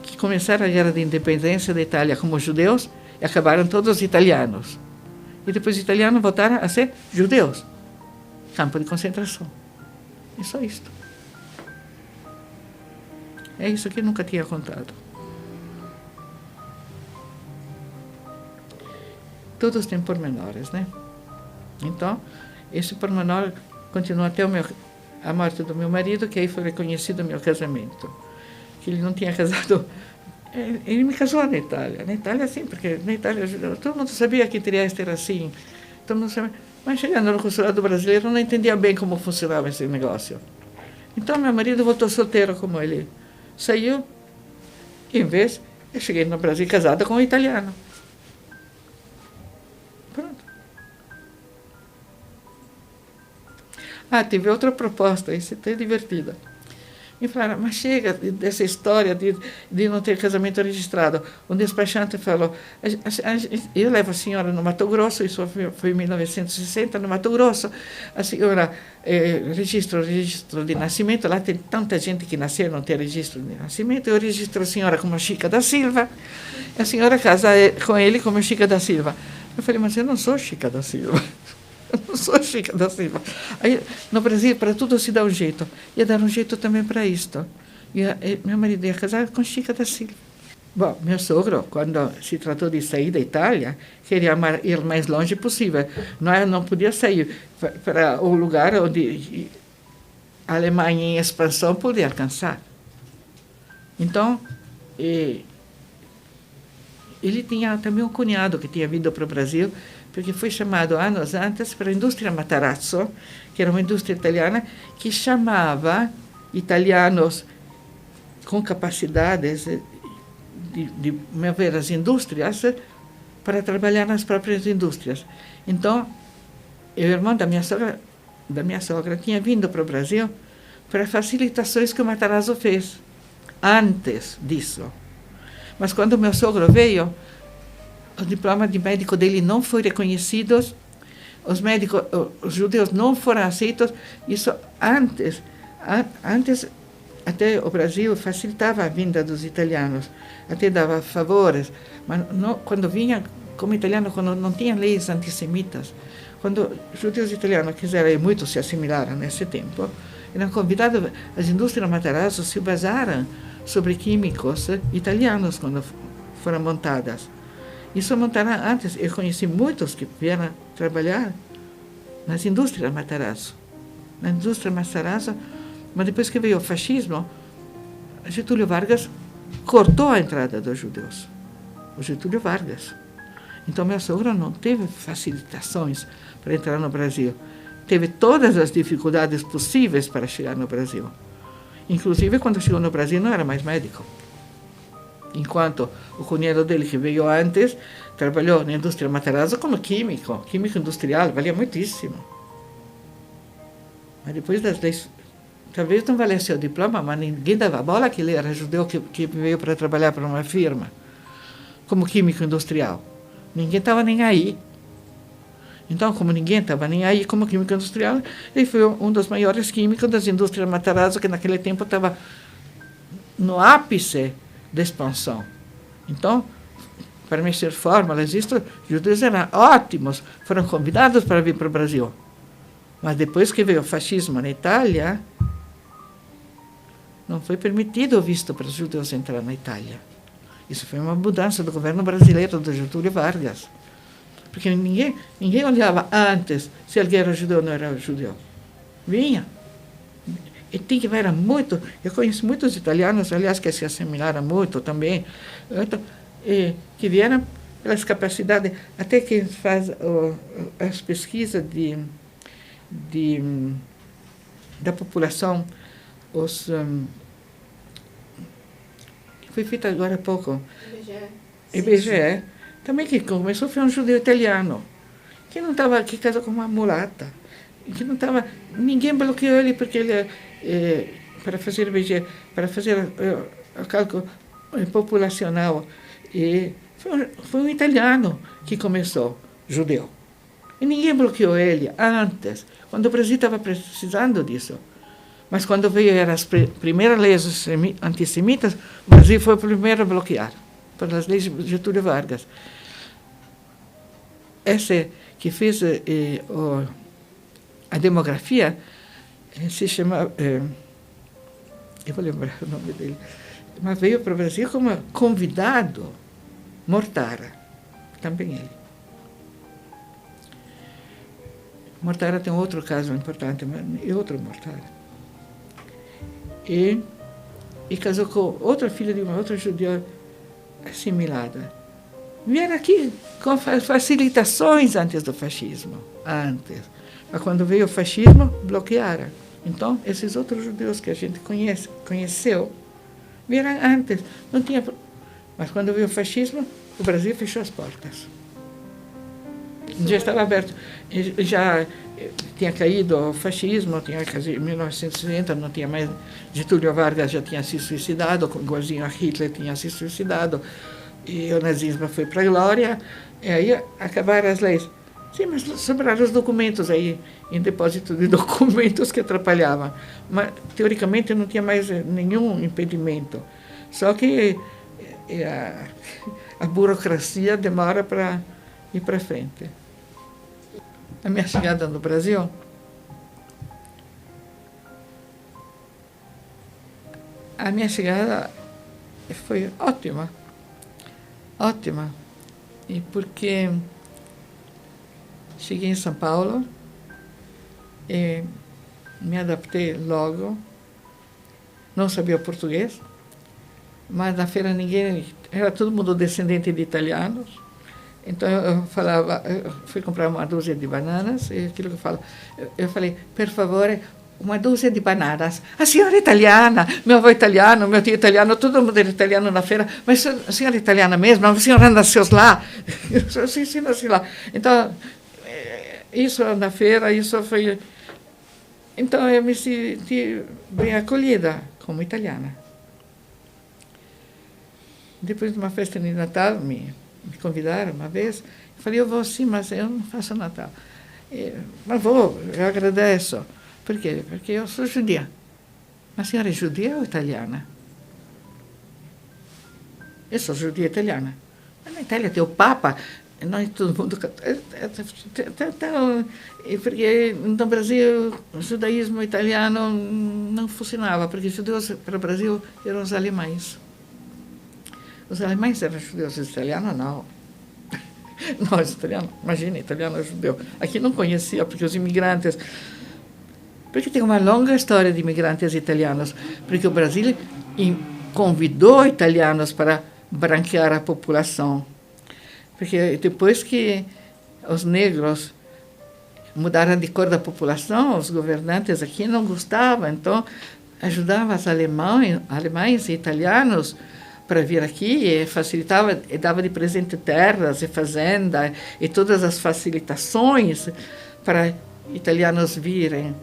que começaram a guerra de independência da Itália como judeus, e acabaram todos italianos. E depois os italianos voltaram a ser judeus. Campo de concentração. É só isto. É isso que eu nunca tinha contado. Todos têm pormenores, né? Então, esse pormenor continua até a morte do meu marido, que aí foi reconhecido o meu casamento. Que ele não tinha casado. Ele me casou na Itália. Na Itália, sim, porque na Itália todo mundo sabia que Trieste era assim. Todo mundo sabia. Mas chegando no consulado brasileiro, não entendia bem como funcionava esse negócio. Então, meu marido voltou solteiro, como ele saiu. E, em vez, eu cheguei no Brasil casada com um italiano. Pronto. Ah, tive outra proposta, isso é até divertida. E falaram, mas chega dessa história de não ter casamento registrado. Um despachante falou, eu levo a senhora no Mato Grosso, isso foi em 1960, no Mato Grosso, a senhora registra o registro de nascimento, lá tem tanta gente que nasceu e não tem registro de nascimento, eu registro a senhora como Chica da Silva, a senhora casa com ele como Chica da Silva. Eu falei, mas eu não sou Chica da Silva. Eu não sou Chica da Silva. Aí, no Brasil, para tudo se dá um jeito. Ia dar um jeito também para isto. Meu marido ia casar com Chica da Silva. Bom, meu sogro, quando se tratou de sair da Itália, queria ir o mais longe possível. Não podia sair para o lugar onde a Alemanha em expansão podia alcançar. Então, ele tinha também um cunhado que tinha vindo para o Brasil, porque foi chamado anos antes para a indústria Matarazzo, que era uma indústria italiana que chamava italianos com capacidades de mover as indústrias para trabalhar nas próprias indústrias. Então, o irmão da minha sogra tinha vindo para o Brasil para facilitações que o Matarazzo fez antes disso. Mas quando meu sogro veio, o diploma de médico dele não foi reconhecido, os judeus não foram aceitos. Isso antes até o Brasil facilitava a vinda dos italianos, até dava favores, mas não, quando vinha como italiano, quando não tinha leis antissemitas, quando os judeus italianos quiseram, e muitos se assimilaram nesse tempo, eram convidados, as indústrias Matarazzo se basaram sobre químicos italianos quando foram montadas. Isso montaram antes. Eu conheci muitos que vieram trabalhar nas indústrias Matarazzo. Na indústria Matarazzo, mas depois que veio o fascismo, Getúlio Vargas cortou a entrada dos judeus. O Getúlio Vargas. Então, meu sogro não teve facilitações para entrar no Brasil. Teve todas as dificuldades possíveis para chegar no Brasil. Inclusive, quando chegou no Brasil, não era mais médico. Enquanto o cunhado dele, que veio antes, trabalhou na indústria Matarazzo como químico industrial, valia muitíssimo. Mas depois das leis, talvez não valesse o diploma, mas ninguém dava bola que ele era judeu que veio para trabalhar para uma firma, como químico industrial. Ninguém estava nem aí. Então, como ninguém estava nem aí como químico industrial, ele foi um dos maiores químicos das indústrias Matarazzo, que naquele tempo estava no ápice da expansão. Então, para mexer fórmulas, os judeus eram ótimos, foram convidados para vir para o Brasil. Mas depois que veio o fascismo na Itália, não foi permitido o visto para os judeus entrar na Itália. Isso foi uma mudança do governo brasileiro, do Getúlio Vargas. Porque ninguém olhava antes se alguém era judeu ou não era judeu. Vinha. E tem que ver muito. Eu conheço muitos italianos, aliás, que se assimilaram muito também, que vieram pelas capacidades, até que faz as pesquisas da população, foi feita agora há pouco. IBGE. Também que começou foi um judeu italiano, que casou com uma mulata, que não estava, ninguém bloqueou ele porque ele para fazer IBGE, para fazer o cálculo populacional, e foi um italiano que começou, judeu. E ninguém bloqueou ele antes, quando o Brasil estava precisando disso. Mas quando veio as primeiras leis antissemitas, o Brasil foi o primeiro a bloquear, pelas leis de Getúlio Vargas. Esse que fez a demografia se chama, eu vou lembrar o nome dele, mas veio para o Brasil como convidado, Mortara, também ele. Mortara tem outro caso importante, mas é outro Mortara. E casou com outra filha de uma outra judia assimilada. Vieram aqui com facilitações antes do fascismo, antes. Mas quando veio o fascismo, bloquearam. Então, esses outros judeus que a gente conheceu, vieram antes. Não tinha. Mas quando veio o fascismo, o Brasil fechou as portas. Já estava aberto. Já tinha caído o fascismo, em 1960 não tinha mais. Getúlio Vargas já tinha se suicidado, igualzinho a Hitler tinha se suicidado, e o nazismo foi para a glória, e aí acabaram as leis. Sim, mas sobraram os documentos aí, em depósito de documentos que atrapalhavam. Mas, teoricamente, não tinha mais nenhum impedimento. Só que a burocracia demora para ir para frente. A minha chegada no Brasil, a minha chegada foi ótima, ótima, e porque cheguei em São Paulo e me adaptei logo, não sabia português, mas na feira ninguém, era todo mundo descendente de italianos. Então eu falava, eu fui comprar uma dúzia de bananas, e aquilo que eu falo, eu falei, per favore, uma dúzia de bananas. A senhora é italiana, meu avô é italiano, meu tio é italiano, todo mundo era italiano na feira, mas a senhora é italiana mesmo? A senhora nasceu lá? Sim, nasci lá. Então, isso na feira, isso foi... Então eu me senti bem acolhida como italiana. Depois de uma festa de Natal, me convidaram uma vez, eu falei, eu vou sim, mas eu não faço Natal. Mas vou, eu agradeço. Por quê? Porque eu sou judia. A senhora é judia ou italiana? Eu sou judia italiana. Mas na Itália tem o Papa, nós todo mundo... Porque no Brasil o judaísmo italiano não funcionava, porque os judeus para o Brasil eram os alemães. Os alemães eram judeus, os italianos não. Nós, italianos, imagina, italiano é judeu. Aqui não conhecia, porque os imigrantes... Porque tem uma longa história de imigrantes italianos, porque o Brasil convidou italianos para branquear a população. Porque depois que os negros mudaram de cor da população, os governantes aqui não gostavam, então ajudavam os alemães e italianos para vir aqui e facilitava, e dava de presente terras e fazenda e todas as facilitações para italianos virem,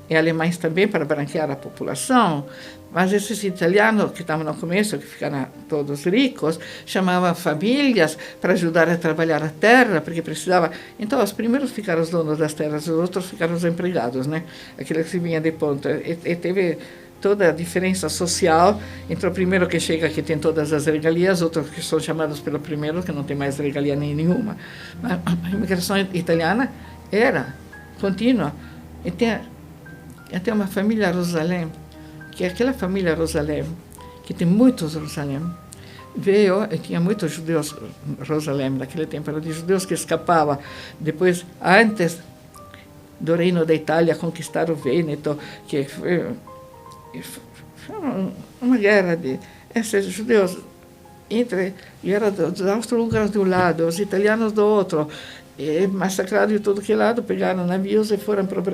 e alemães também para branquear a população. Mas esses italianos que estavam no começo, que ficaram todos ricos, chamavam famílias para ajudar a trabalhar a terra, porque precisava. Então, os primeiros ficaram os donos das terras, os outros ficaram os empregados, né? Aqueles que vinham de ponta. E teve toda a diferença social entre o primeiro que chega, que tem todas as regalias, outros que são chamados pelo primeiro, que não tem mais regalia nenhuma. Mas a imigração italiana era contínua. E tem até uma família Rosalém, que é aquela família Rosalém, que tem muitos Rosalém, veio, e tinha muitos judeus Rosalém naquele tempo, eram de judeus que escapavam. Depois, antes do reino da Itália conquistar o Vêneto, que foi uma guerra de esses judeus eram dos austro-húngaros de um lado, os italianos do outro, e massacrados de todo que lado, pegaram navios e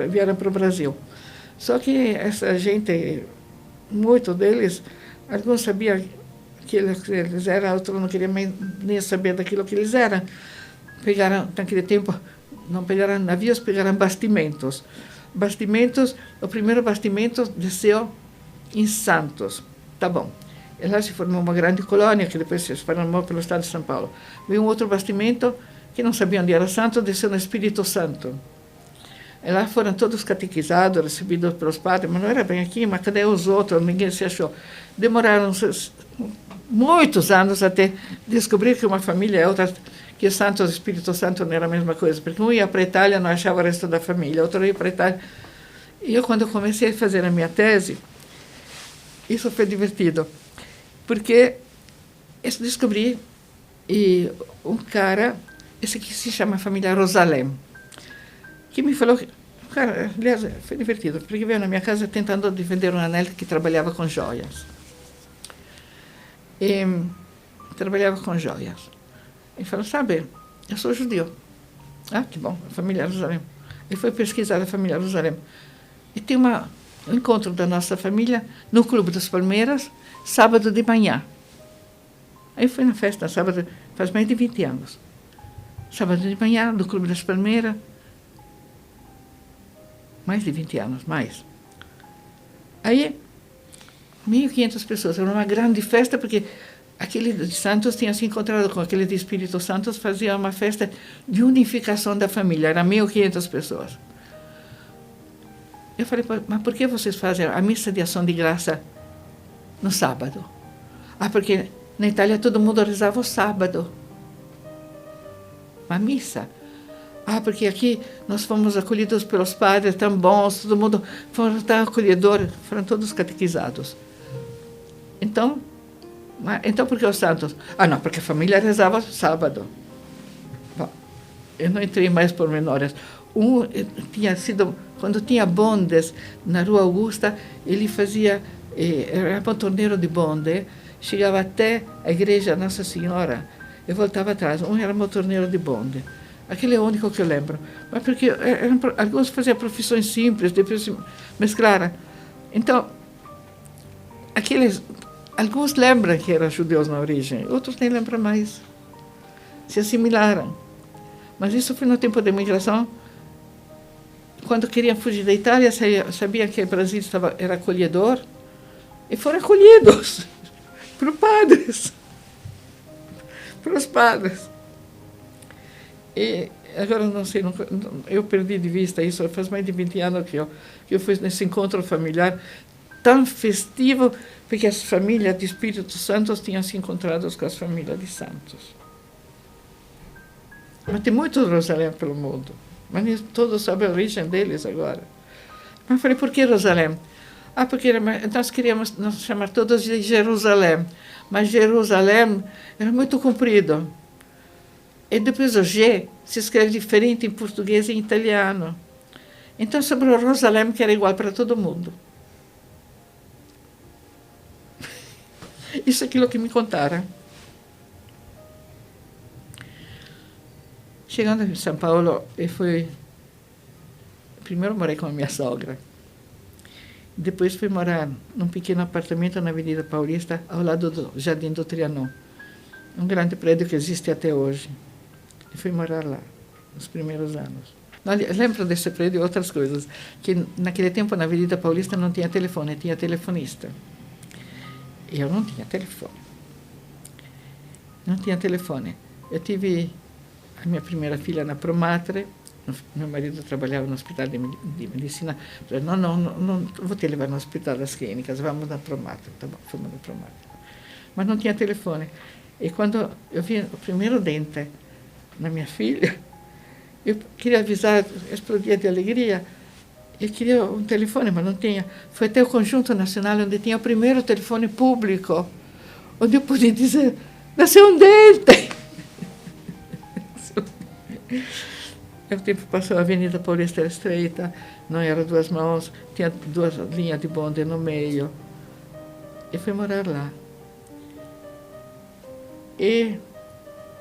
vieram para o Brasil. Só que essa gente, muitos deles, alguns sabiam que eles eram, outros não queriam nem saber daquilo que eles eram. Pegaram, naquele tempo, não pegaram navios, pegaram bastimentos. Bastimentos, o primeiro bastimento desceu em Santos. Tá bom. E lá se formou uma grande colônia, que depois se espalhou pelo estado de São Paulo. Veio um outro bastimento, que não sabia onde era Santos, desceu no Espírito Santo. E lá foram todos catequizados, recebidos pelos padres, mas não era bem aqui, mas cadê os outros? Ninguém se achou. Demoraram muitos anos até descobrir que uma família é outra, que Santos e Espírito Santo não era a mesma coisa, porque um ia para a Itália, não achava o resto da família, outro ia para a Itália. E eu, quando eu comecei a fazer a minha tese, isso foi divertido, porque eu descobri um cara, esse aqui se chama família Rosalem, que me falou, cara, aliás, foi divertido, porque veio na minha casa tentando vender um anel que trabalhava com joias. E trabalhava com joias. E falou, sabe, eu sou judeu. Ah, que bom, a família Rosalem. Ele foi pesquisar a família Rosalem. E tem um encontro da nossa família no Clube das Palmeiras, sábado de manhã. Aí fui na festa, sábado, faz mais de 20 anos. Sábado de manhã, no Clube das Palmeiras. Mais de 20 anos, mais. Aí, 1.500 pessoas. Era uma grande festa, porque aquele de Santos tinha se encontrado com aquele de Espírito Santo, fazia uma festa de unificação da família. Eram 1.500 pessoas. Eu falei, mas por que vocês fazem a missa de ação de graça no sábado? Ah, porque na Itália todo mundo rezava o sábado. Uma missa. Ah, porque aqui nós fomos acolhidos pelos padres tão bons, todo mundo foi tão acolhedor, foram todos catequizados. Então por que os santos? Ah, não, porque a família rezava sábado. Bom, eu não entrei mais por menores. Tinha sido, quando tinha bondes na Rua Augusta, ele fazia, era montorneiro de bonde, chegava até a igreja Nossa Senhora e voltava atrás. Um era montorneiro de bonde. Aquele é o único que eu lembro. Mas porque alguns faziam profissões simples, depois se mesclaram. Então, alguns lembram que eram judeus na origem, outros nem lembram mais. Se assimilaram. Mas isso foi no tempo da imigração. Quando queriam fugir da Itália, sabiam que o Brasil era acolhedor, e foram acolhidos pelos padres. Pelos padres. E agora não sei, eu perdi de vista isso, faz mais de 20 anos que eu fui nesse encontro familiar tão festivo, porque as famílias de Espírito Santo tinham se encontrado com as famílias de Santos. Mas tem muitos Rosalém pelo mundo, mas nem todos sabem a origem deles agora. Mas eu falei, por que Rosalém? Ah, porque nós queríamos nos chamar todos de Jerusalém, mas Jerusalém era muito comprido. E depois o G se escreve diferente em português e em italiano. Então sobrou Rosalém, que era igual para todo mundo. Isso é aquilo que me contaram. Chegando em São Paulo, primeiro morei com a minha sogra. Depois fui morar num pequeno apartamento na Avenida Paulista, ao lado do Jardim do Trianon. Um grande prédio que existe até hoje. E fui morar lá, nos primeiros anos. Lembro desse prédio e outras coisas, que naquele tempo na Avenida Paulista não tinha telefone, tinha telefonista. Eu não tinha telefone. Não tinha telefone. Eu tive a minha primeira filha na Promatre, meu marido trabalhava no Hospital de Medicina. Eu falei, não vou te levar no Hospital das Clínicas, vamos na Promatre. Tá bom, fomos na Promatre. Mas não tinha telefone. E quando eu vi o primeiro dente na minha filha, eu queria avisar, explodia de alegria, eu queria um telefone, mas não tinha. Foi até o Conjunto Nacional, onde tinha o primeiro telefone público, onde eu podia dizer, nasceu um dente. O tempo passou, a Avenida Paulista era estreita, não era duas mãos, tinha 2 linhas de bonde no meio. Eu fui morar lá. E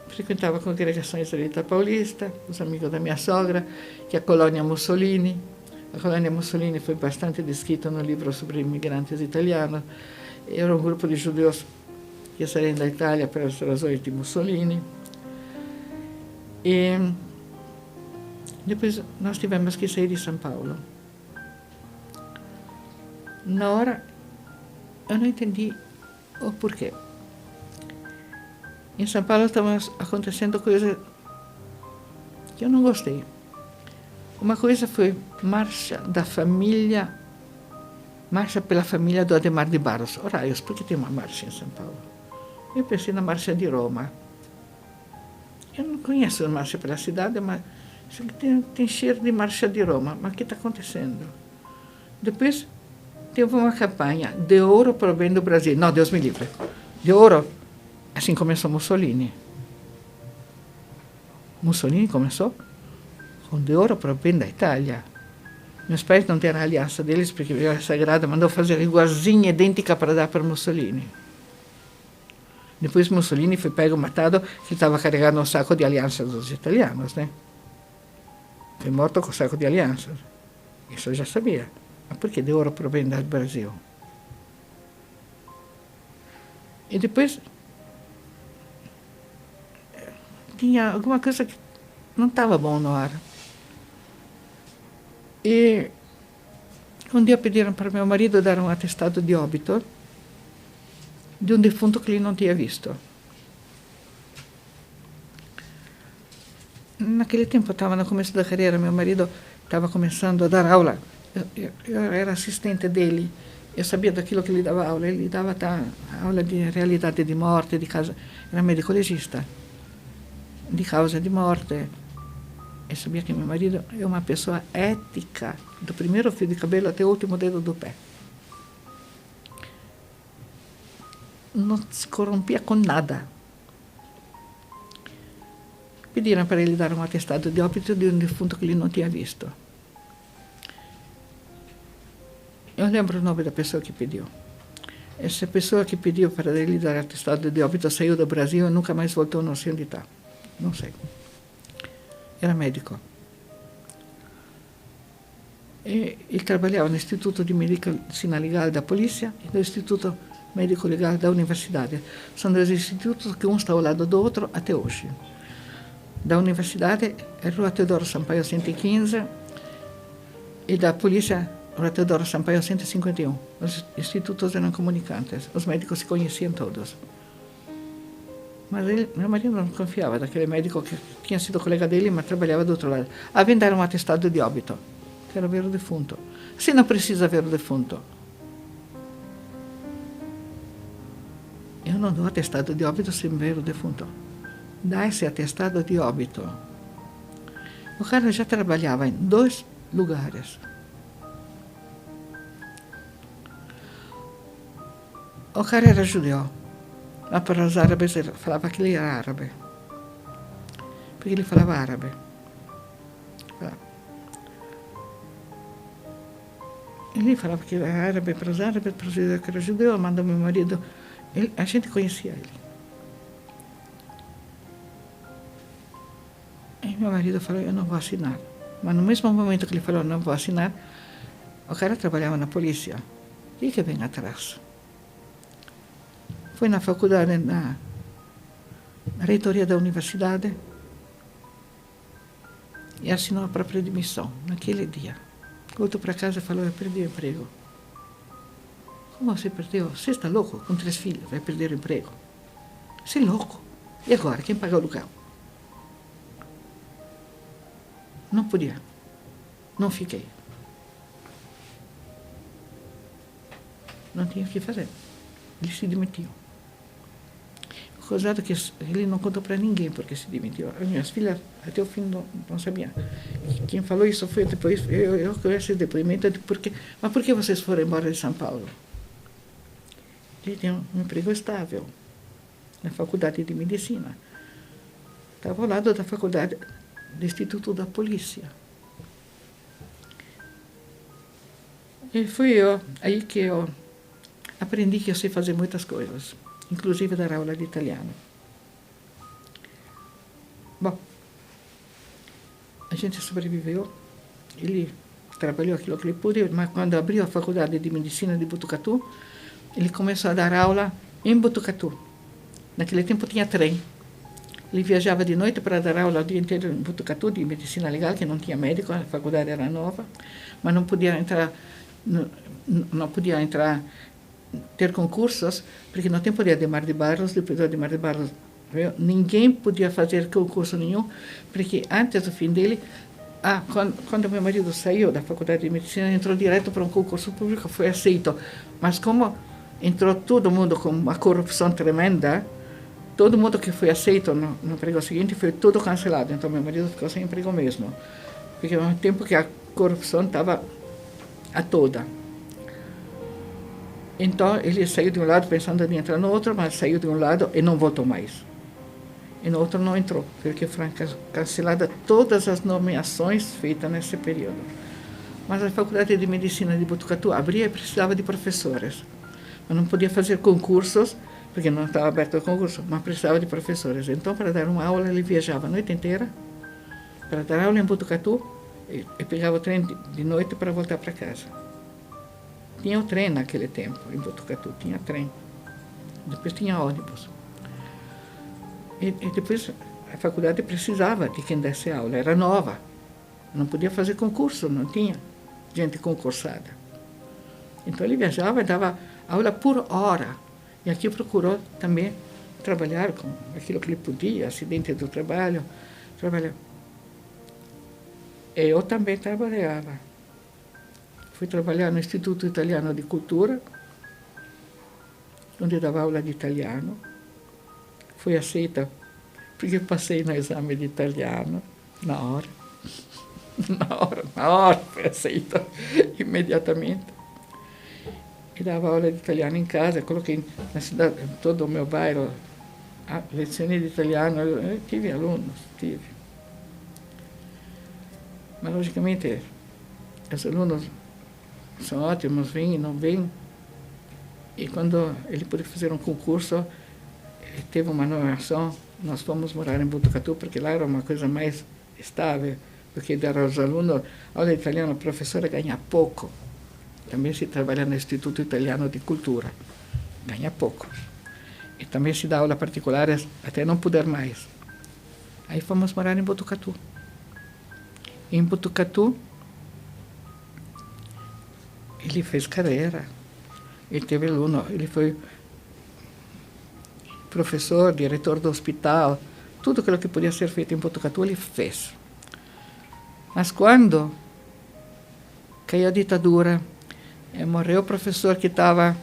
frequentava congregações ali da Paulista, os amigos da minha sogra, que é a Colônia Mussolini. A Colônia Mussolini foi bastante descrita no livro sobre imigrantes italianos. Era um grupo de judeus que saíram da Itália pelas razões de Mussolini. E depois nós tivemos que sair de São Paulo. Na hora, eu não entendi o porquê. Em São Paulo estavam acontecendo coisas que eu não gostei. Uma coisa foi marcha pela família do Adhemar de Barros. Oraios, por que tem uma marcha em São Paulo? Eu pensei na marcha de Roma. Eu não conheço a marcha pela cidade, mas tem cheiro de marcha de Roma. Mas o que está acontecendo? Depois teve uma campanha de ouro para o bem do Brasil. Não, Deus me livre. De ouro, assim começou Mussolini. Mussolini começou com de ouro para o bem da Itália. Meus pais não tinham a aliança deles, porque a Sagrada mandou fazer igualzinha, idêntica para dar para Mussolini. Depois Mussolini foi pego, matado, que estava carregando um saco de alianças dos italianos, né? Foi morto com o saco de alianças. Isso eu já sabia. Mas por que de ouro para o bem do Brasil? E depois tinha alguma coisa que não estava bom no ar. E um dia pediram para meu marido dar um atestado de óbito de um defunto que ele não tinha visto. Naquele tempo, eu estava no começo da carreira, meu marido estava começando a dar aula. Eu era assistente dele, eu sabia daquilo que ele dava aula. Ele dava aula de realidade de morte, de causa. Era médico legista, de causa de morte. Eu sabia que meu marido é uma pessoa ética, do primeiro fio de cabelo até o último dedo do pé. Não se corrompia com nada. Pediram para ele dar um atestado de óbito de um defunto que ele não tinha visto. Eu lembro o nome da pessoa que pediu. Essa pessoa que pediu para ele dar atestado de óbito saiu do Brasil e nunca mais voltou, não sei onde está. Não sei. Era médico. Ele trabalhava no Instituto de Medicina Legal da Polícia e no Instituto Médico Legal da Universidade. São dois institutos que um está ao lado do outro até hoje. Da Universidade é Rua Teodoro Sampaio 115 e da Polícia Rua Teodoro Sampaio 151. Os institutos eram comunicantes. Os médicos se conheciam todos. Mas meu marido não confiava daquele médico que tinha sido colega dele, mas trabalhava do outro lado. A vem dar um atestado de óbito. Quero ver o defunto. Se não precisa ver o defunto. Eu não dou atestado de óbito sem ver o defunto. Dá esse atestado de óbito. O cara já trabalhava em 2 lugares. O cara era judeu. Mas para os árabes ele falava que ele era árabe. Porque ele falava árabe. Ele falava que era árabe para os árabes, para os judeus que era judeu, mandou meu marido. A gente conhecia ele. E meu marido falou, eu não vou assinar. Mas no mesmo momento que ele falou, não vou assinar, o cara trabalhava na polícia. E que vem atrás? Foi na faculdade, na reitoria da universidade, e assinou a própria demissão, naquele dia. Voltou para casa e falou, eu perdi o emprego. Como você perdeu? Você está louco? Com 3 filhos, vai perder o emprego. Você é louco. E agora, quem paga o aluguel? Não podia. Não fiquei. Não tinha o que fazer. Ele se demitiu. Coisa que ele não contou para ninguém porque se demitiu. As minhas filhas, até o fim, não sabiam. Quem falou isso foi depois, eu conheço esse depoimento, mas por que vocês foram embora de São Paulo? Ele tinha um emprego estável na faculdade de medicina. Estava ao lado da faculdade do Instituto da Polícia. E fui aí que eu aprendi que eu sei fazer muitas coisas, inclusive dar aula de italiano. Bom, a gente sobreviveu, ele trabalhou aquilo que ele pôde, mas quando abriu a faculdade de medicina de Botucatu, ele começou a dar aula em Botucatu. Naquele tempo tinha trem. Ele viajava de noite para dar aula o dia inteiro em Botucatu, de medicina legal, que não tinha médico, a faculdade era nova, mas não podia entrar, ter concursos, porque no tempo de Adhemar de Barros, depois de Adhemar de Barros, ninguém podia fazer concurso nenhum, porque antes do fim dele, quando meu marido saiu da faculdade de medicina, entrou direto para um concurso público, foi aceito. Mas como entrou todo mundo com uma corrupção tremenda, todo mundo que foi aceito no emprego seguinte foi tudo cancelado. Então meu marido ficou sem emprego mesmo, porque ao mesmo tempo que a corrupção estava a toda. Então, ele saiu de um lado pensando em entrar no outro, mas saiu de um lado e não voltou mais. E no outro não entrou, porque foram canceladas todas as nomeações feitas nesse período. Mas a Faculdade de Medicina de Botucatu abria e precisava de professores. Eu não podia fazer concursos, porque não estava aberto o concurso, mas precisava de professores. Então, para dar uma aula, ele viajava a noite inteira para dar aula em Botucatu e pegava o trem de noite para voltar para casa. Tinha o trem naquele tempo, em Botucatu, tinha trem. Depois tinha ônibus. E depois a faculdade precisava de quem desse aula, era nova. Não podia fazer concurso, não tinha gente concursada. Então ele viajava e dava aula por hora. E aqui procurou também trabalhar com aquilo que ele podia, acidente do trabalho. Eu também trabalhava. Fui trabalhar no Instituto Italiano de Cultura, onde dava aula de italiano. Fui aceita porque passei no exame de italiano na hora. Na hora fui aceita imediatamente. E dava aula de italiano em casa, coloquei na cidade, em todo o meu bairro, lezioni de italiano, eu tive alunos, Mas, logicamente, os alunos são ótimos, vêm e não vêm. E quando ele pôde fazer um concurso, ele teve uma nomeação, nós fomos morar em Botucatu, porque lá era uma coisa mais estável, porque dar aos alunos aula de italiano, a professora ganha pouco. Também se trabalha no Instituto Italiano de Cultura, ganha pouco. E também se dá aula particulares até não poder mais. Aí fomos morar em Botucatu. Em Botucatu, ele fez carreira, ele teve aluno, ele foi professor, diretor do hospital, tudo aquilo que podia ser feito em Botucatu, ele fez. Mas quando caiu a ditadura, morreu o professor que estava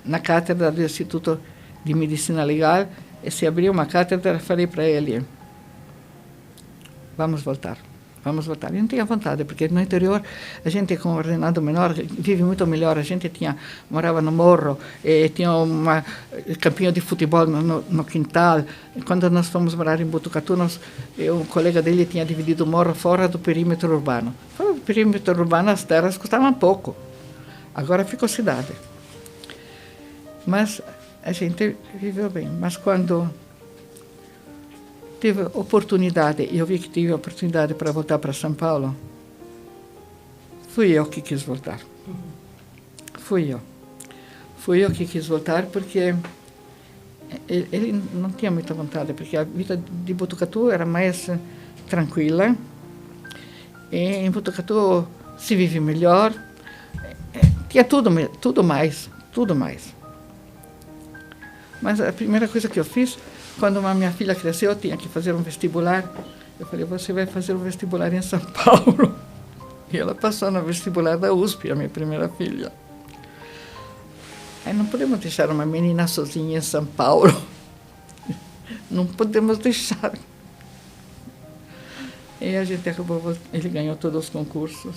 na cátedra do Instituto de Medicina Legal, e se abriu uma cátedra, falei para ele, vamos voltar. Eu não tinha vontade, porque no interior a gente com ordenado menor vive muito melhor. A gente morava no morro, tinha um campinho de futebol no quintal. E quando nós fomos morar em Botucatu, um colega dele tinha dividido o morro fora do perímetro urbano. Fora do perímetro urbano as terras custavam pouco. Agora ficou cidade. Mas a gente viveu bem. Mas quando tive oportunidade, eu vi que tive oportunidade para voltar para São Paulo, fui eu que quis voltar. Fui eu que quis voltar, porque ele não tinha muita vontade, porque a vida de Botucatu era mais tranquila, e em Botucatu se vive melhor, tinha tudo mais. Mas a primeira coisa que eu fiz, quando a minha filha cresceu, eu tinha que fazer um vestibular. Eu falei, você vai fazer um vestibular em São Paulo. E ela passou no vestibular da USP, a minha primeira filha. Aí não podemos deixar uma menina sozinha em São Paulo. Não podemos deixar. E a gente acabou, ele ganhou todos os concursos.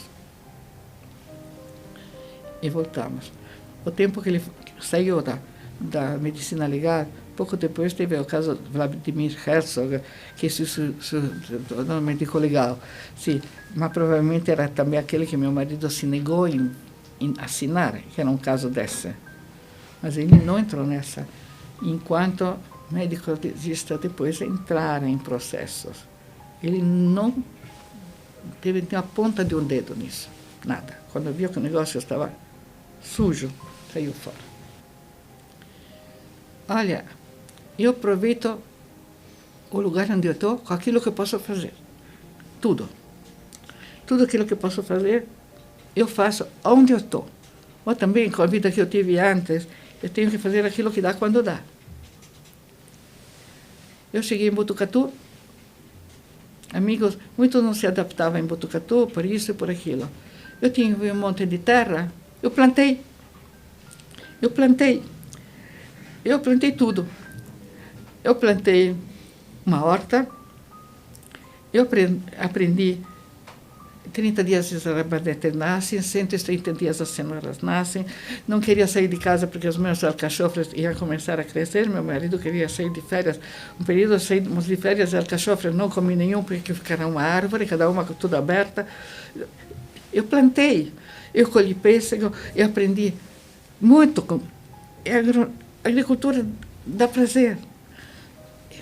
E voltamos. O tempo que ele saiu da medicina legal, pouco depois teve o caso de Vladimir Herzog, que se tornou médico legal. Sim, mas provavelmente era também aquele que meu marido se negou em assinar, que era um caso desse. Mas ele não entrou nessa, enquanto médico legista depois entraram em processos. Ele não teve a ponta de um dedo nisso, nada. Quando viu que o negócio estava sujo, saiu fora. Olha, eu aproveito o lugar onde eu estou com aquilo que eu posso fazer. Tudo. Tudo aquilo que eu posso fazer, eu faço onde eu estou. Ou também, com a vida que eu tive antes, eu tenho que fazer aquilo que dá quando dá. Eu cheguei em Botucatu, amigos, muitos não se adaptavam em Botucatu, por isso e por aquilo. Eu tinha um monte de terra, eu plantei tudo. Eu plantei uma horta, eu aprendi 30 dias as rabanetes nascem, 130 dias as cenouras nascem. Não queria sair de casa porque os meus alcachofres iam começar a crescer. Meu marido queria sair de férias. Um período saímos de férias e alcachofres não comi nenhum porque ficaram uma árvore, cada uma com tudo aberta. Eu plantei, eu colhi pêssego, eu aprendi muito com a agricultura dá prazer.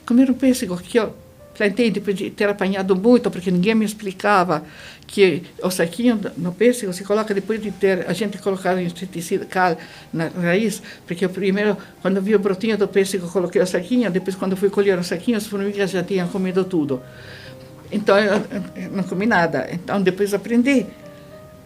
Comer um pêssego que eu plantei depois de ter apanhado muito, porque ninguém me explicava que o saquinho no pêssego se coloca depois de ter a gente colocado inseticida cal na raiz, porque eu primeiro, quando vi o brotinho do pêssego, coloquei o saquinho, depois quando fui colher o saquinho, as formigas já tinham comido tudo. Então eu não comi nada. Então depois aprendi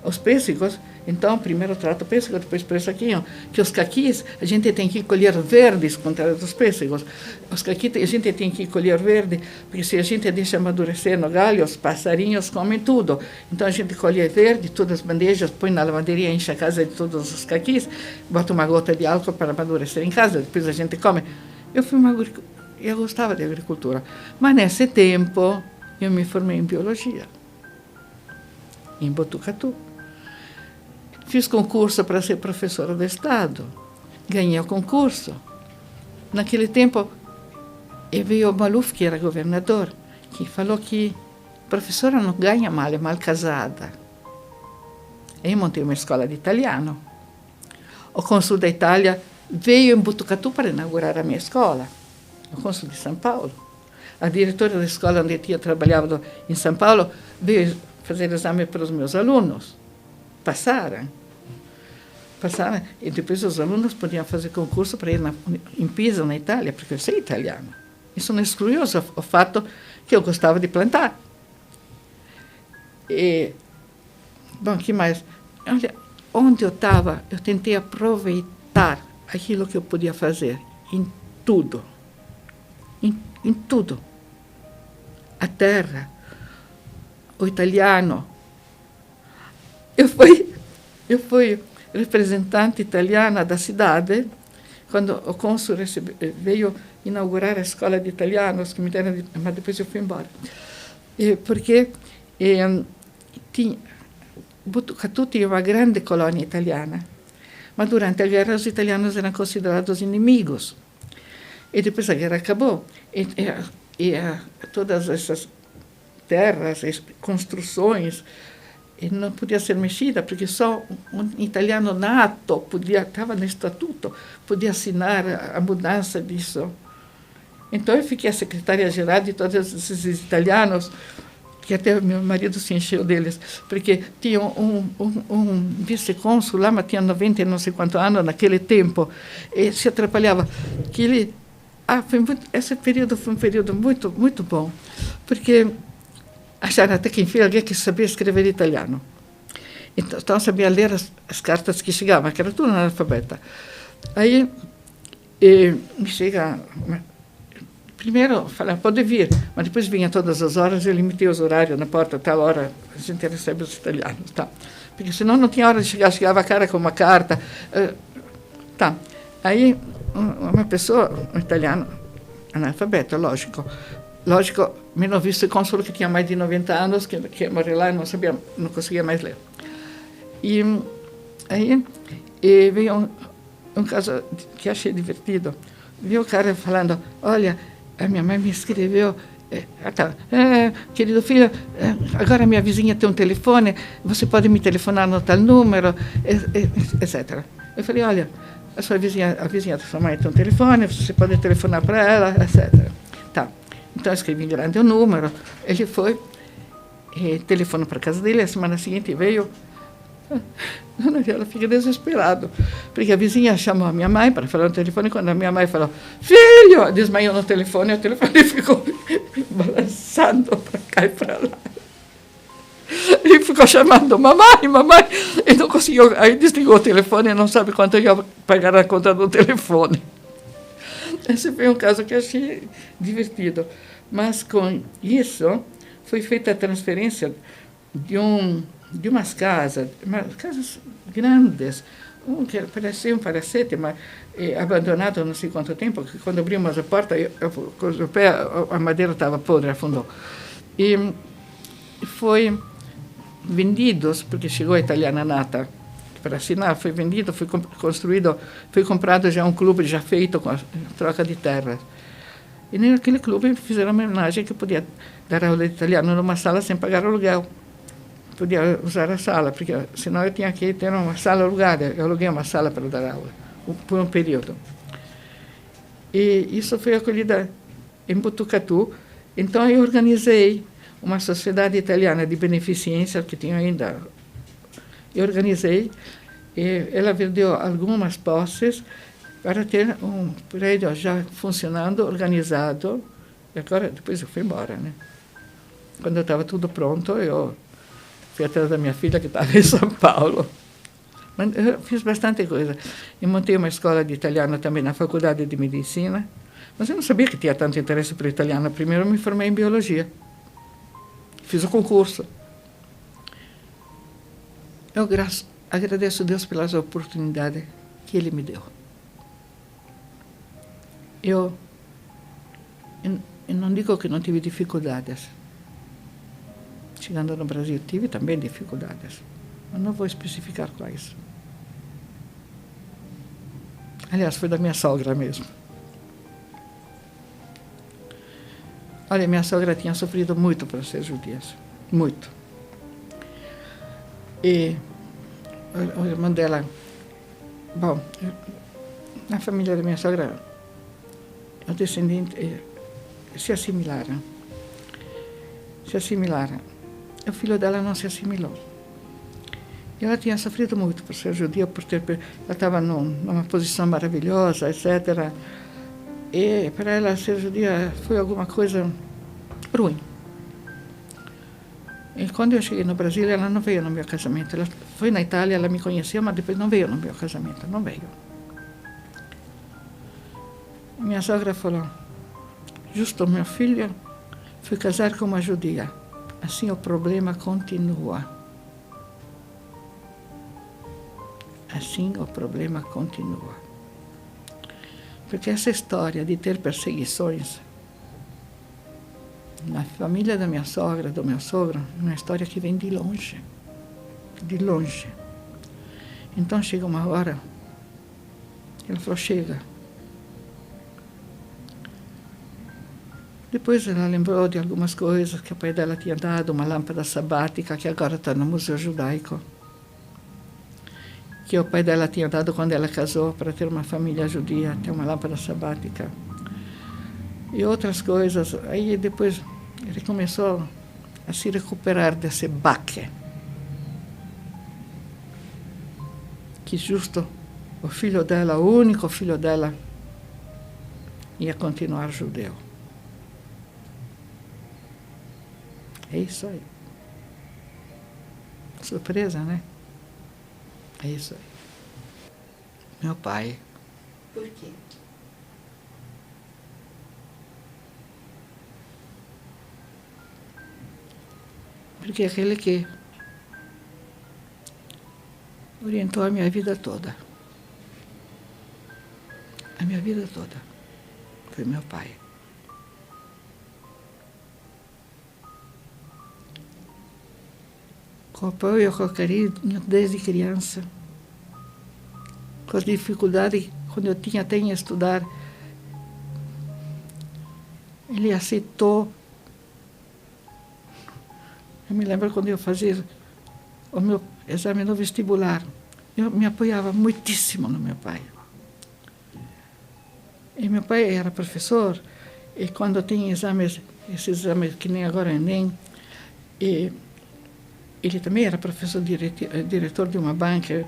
os pêssegos. Então, primeiro trata o pêssego, depois põe o saquinho. Que os caquis, a gente tem que colher verdes, contrário dos pêssegos. Os caquis, a gente tem que colher verde, porque se a gente deixa amadurecer no galho, os passarinhos comem tudo. Então, a gente colhe verde, todas as bandejas, põe na lavanderia, enche a casa de todos os caquis, bota uma gota de álcool para amadurecer em casa, depois a gente come. Eu gostava de agricultura. Mas, nesse tempo, eu me formei em biologia, em Botucatu. Fiz concurso para ser professora do Estado. Ganhei o concurso. Naquele tempo, veio o Maluf, que era governador, que falou que professora não ganha mal, é mal casada. Aí eu montei uma escola de italiano. O cônsul da Itália veio em Botucatu para inaugurar a minha escola, o cônsul de São Paulo. A diretora da escola onde eu tinha trabalhado em São Paulo veio fazer exame para os meus alunos. Passaram, e depois os alunos podiam fazer concurso para ir em Pisa, na Itália, porque eu sei italiano. Isso não excluiu o fato que eu gostava de plantar. Bom, que mais? Olha, onde eu estava, eu tentei aproveitar aquilo que eu podia fazer, em tudo. Em tudo. A terra, o italiano. Eu fui representante italiana da cidade quando o cônsul veio inaugurar a escola de italianos, que me deram, mas depois eu fui embora. Porque Botucatu tinha uma grande colônia italiana, mas durante a guerra os italianos eram considerados inimigos. E depois a guerra acabou. Todas essas terras, construções, e não podia ser mexida, porque só um italiano nato estava no estatuto, podia assinar a mudança disso. Então eu fiquei a secretária-geral de todos esses italianos, que até meu marido se encheu deles, porque tinha um vice-cônsul lá, mas tinha 90 e não sei quantos anos naquele tempo, e se atrapalhava. Que ele, esse período foi um período muito, muito bom, porque acharam até que, enfim, alguém que sabia escrever italiano. Então, sabia ler as cartas que chegavam, que era tudo analfabeta. Aí, me chega... Primeiro, falava, pode vir, mas depois vinha todas as horas, eu limitei os horários na porta, tal hora a gente recebe os italianos, tá? Porque senão não tinha hora de chegar, chegava a cara com uma carta. Tá. Aí, uma pessoa, um italiano, analfabeto, lógico, menos visto o cônsul que tinha mais de 90 anos, que morreu lá e não conseguia mais ler. E aí veio um caso que achei divertido. Viu o cara falando, olha, a minha mãe me escreveu, querido filho, agora minha vizinha tem um telefone, você pode me telefonar no tal número, etc. Eu falei, olha, a vizinha da sua mãe tem um telefone, você pode telefonar para ela, etc. Tá. Então, eu escrevi em grande o número, ele foi, telefonou para a casa dele, a semana seguinte veio, ela fica desesperada, porque a vizinha chamou a minha mãe para falar no telefone, quando a minha mãe falou, filho, desmaiou no telefone, o telefone ficou balançando para cá e para lá. Ele ficou chamando, mamãe, e não conseguiu, aí desligou o telefone e não sabe quanto ia pagar a conta do telefone. Esse foi um caso que eu achei divertido. Mas, com isso, foi feita a transferência de umas casas grandes, que parecia um palacete, mas abandonado não sei quanto tempo, que quando abrimos a porta, com o pé, a madeira estava podre, afundou. E foi vendidos, porque chegou a Italiana Nata para assinar, foi vendido, foi construído, foi comprado já um clube já feito com a troca de terras. E naquele clube fizeram uma homenagem que podia dar aula de italiano numa sala sem pagar aluguel. Podia usar a sala, porque senão eu tinha que ter uma sala alugada. Eu aluguei uma sala para dar aula, por um período. E isso foi acolhida em Botucatu. Então eu organizei uma sociedade italiana de beneficência, que tinha ainda. Eu organizei, e ela vendeu algumas posses para ter um prédio já funcionando, organizado. E agora, depois eu fui embora, né? Quando estava tudo pronto, eu fui atrás da minha filha, que estava em São Paulo. Mas eu fiz bastante coisa. E montei uma escola de italiano também na Faculdade de Medicina. Mas eu não sabia que tinha tanto interesse por italiano. Primeiro eu me formei em biologia. Fiz o concurso. Eu agradeço a Deus pelas oportunidades que Ele me deu. Eu não digo que não tive dificuldades. Chegando no Brasil, tive também dificuldades. Mas não vou especificar quais. Aliás, foi da minha sogra mesmo. Olha, minha sogra tinha sofrido muito para ser judia. Muito. E o irmão dela... Bom, na família da minha sogra, os descendentes se assimilaram. O filho dela não se assimilou. Ela tinha sofrido muito por ser judia, ela estava numa posição maravilhosa, etc. E para ela ser judia foi alguma coisa ruim. E quando eu cheguei no Brasil, ela não veio no meu casamento. Ela foi na Itália, ela me conheceu, mas depois não veio no meu casamento, não veio. Minha sogra falou, justo meu filho foi casar com uma judia. Assim o problema continua. Assim o problema continua. Porque essa história de ter perseguições na família da minha sogra, do meu sogro, é uma história que vem de longe. De longe. Então chega uma hora, ela falou, chega. Depois ela lembrou de algumas coisas que o pai dela tinha dado, uma lâmpada sabática, que agora está no Museu Judaico, que o pai dela tinha dado quando ela casou para ter uma família judia, ter uma lâmpada sabática. E outras coisas. Aí depois ele começou a se recuperar desse baque. Que justo o filho dela, o único filho dela, ia continuar judeu. É isso aí. Surpresa, né? É isso aí. Meu pai. Por quê? Porque é aquele que orientou a minha vida toda. A minha vida toda. Foi meu pai. Com apoio, com carinho, desde criança. Com as dificuldades, quando eu tinha até em estudar, ele aceitou. Eu me lembro quando eu fazia o meu exame no vestibular, eu me apoiava muitíssimo no meu pai. E meu pai era professor, e quando tem exames, esses exames que nem agora é Enem, e ele também era professor, diretor de uma banca,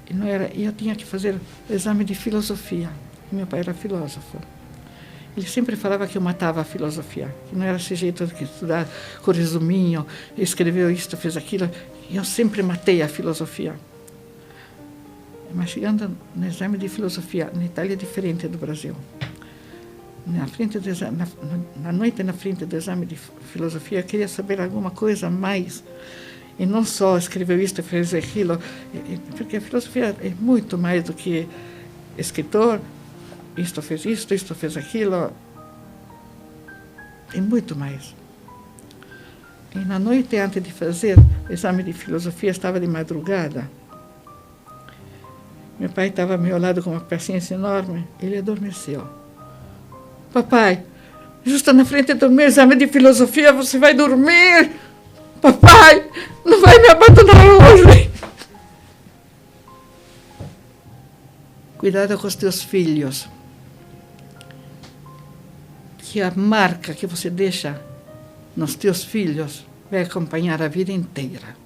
e não era, eu tinha que fazer exame de filosofia. E meu pai era filósofo. Ele sempre falava que eu matava a filosofia, que não era esse jeito de estudar com resuminho, escreveu isto, fez aquilo. Eu sempre matei a filosofia. Mas chegando no exame de filosofia, na Itália é diferente do Brasil. Na noite na frente do exame de filosofia, eu queria saber alguma coisa a mais. E não só escreveu isto, fez aquilo, porque a filosofia é muito mais do que escritor. Isto fez aquilo, e muito mais. E na noite, antes de fazer exame de filosofia, estava de madrugada. Meu pai estava ao meu lado com uma paciência enorme. Ele adormeceu. Papai, justo na frente do meu exame de filosofia, você vai dormir? Papai, não vai me abandonar hoje. Cuidado com os teus filhos. Que a marca que você deixa nos teus filhos vai acompanhar a vida inteira.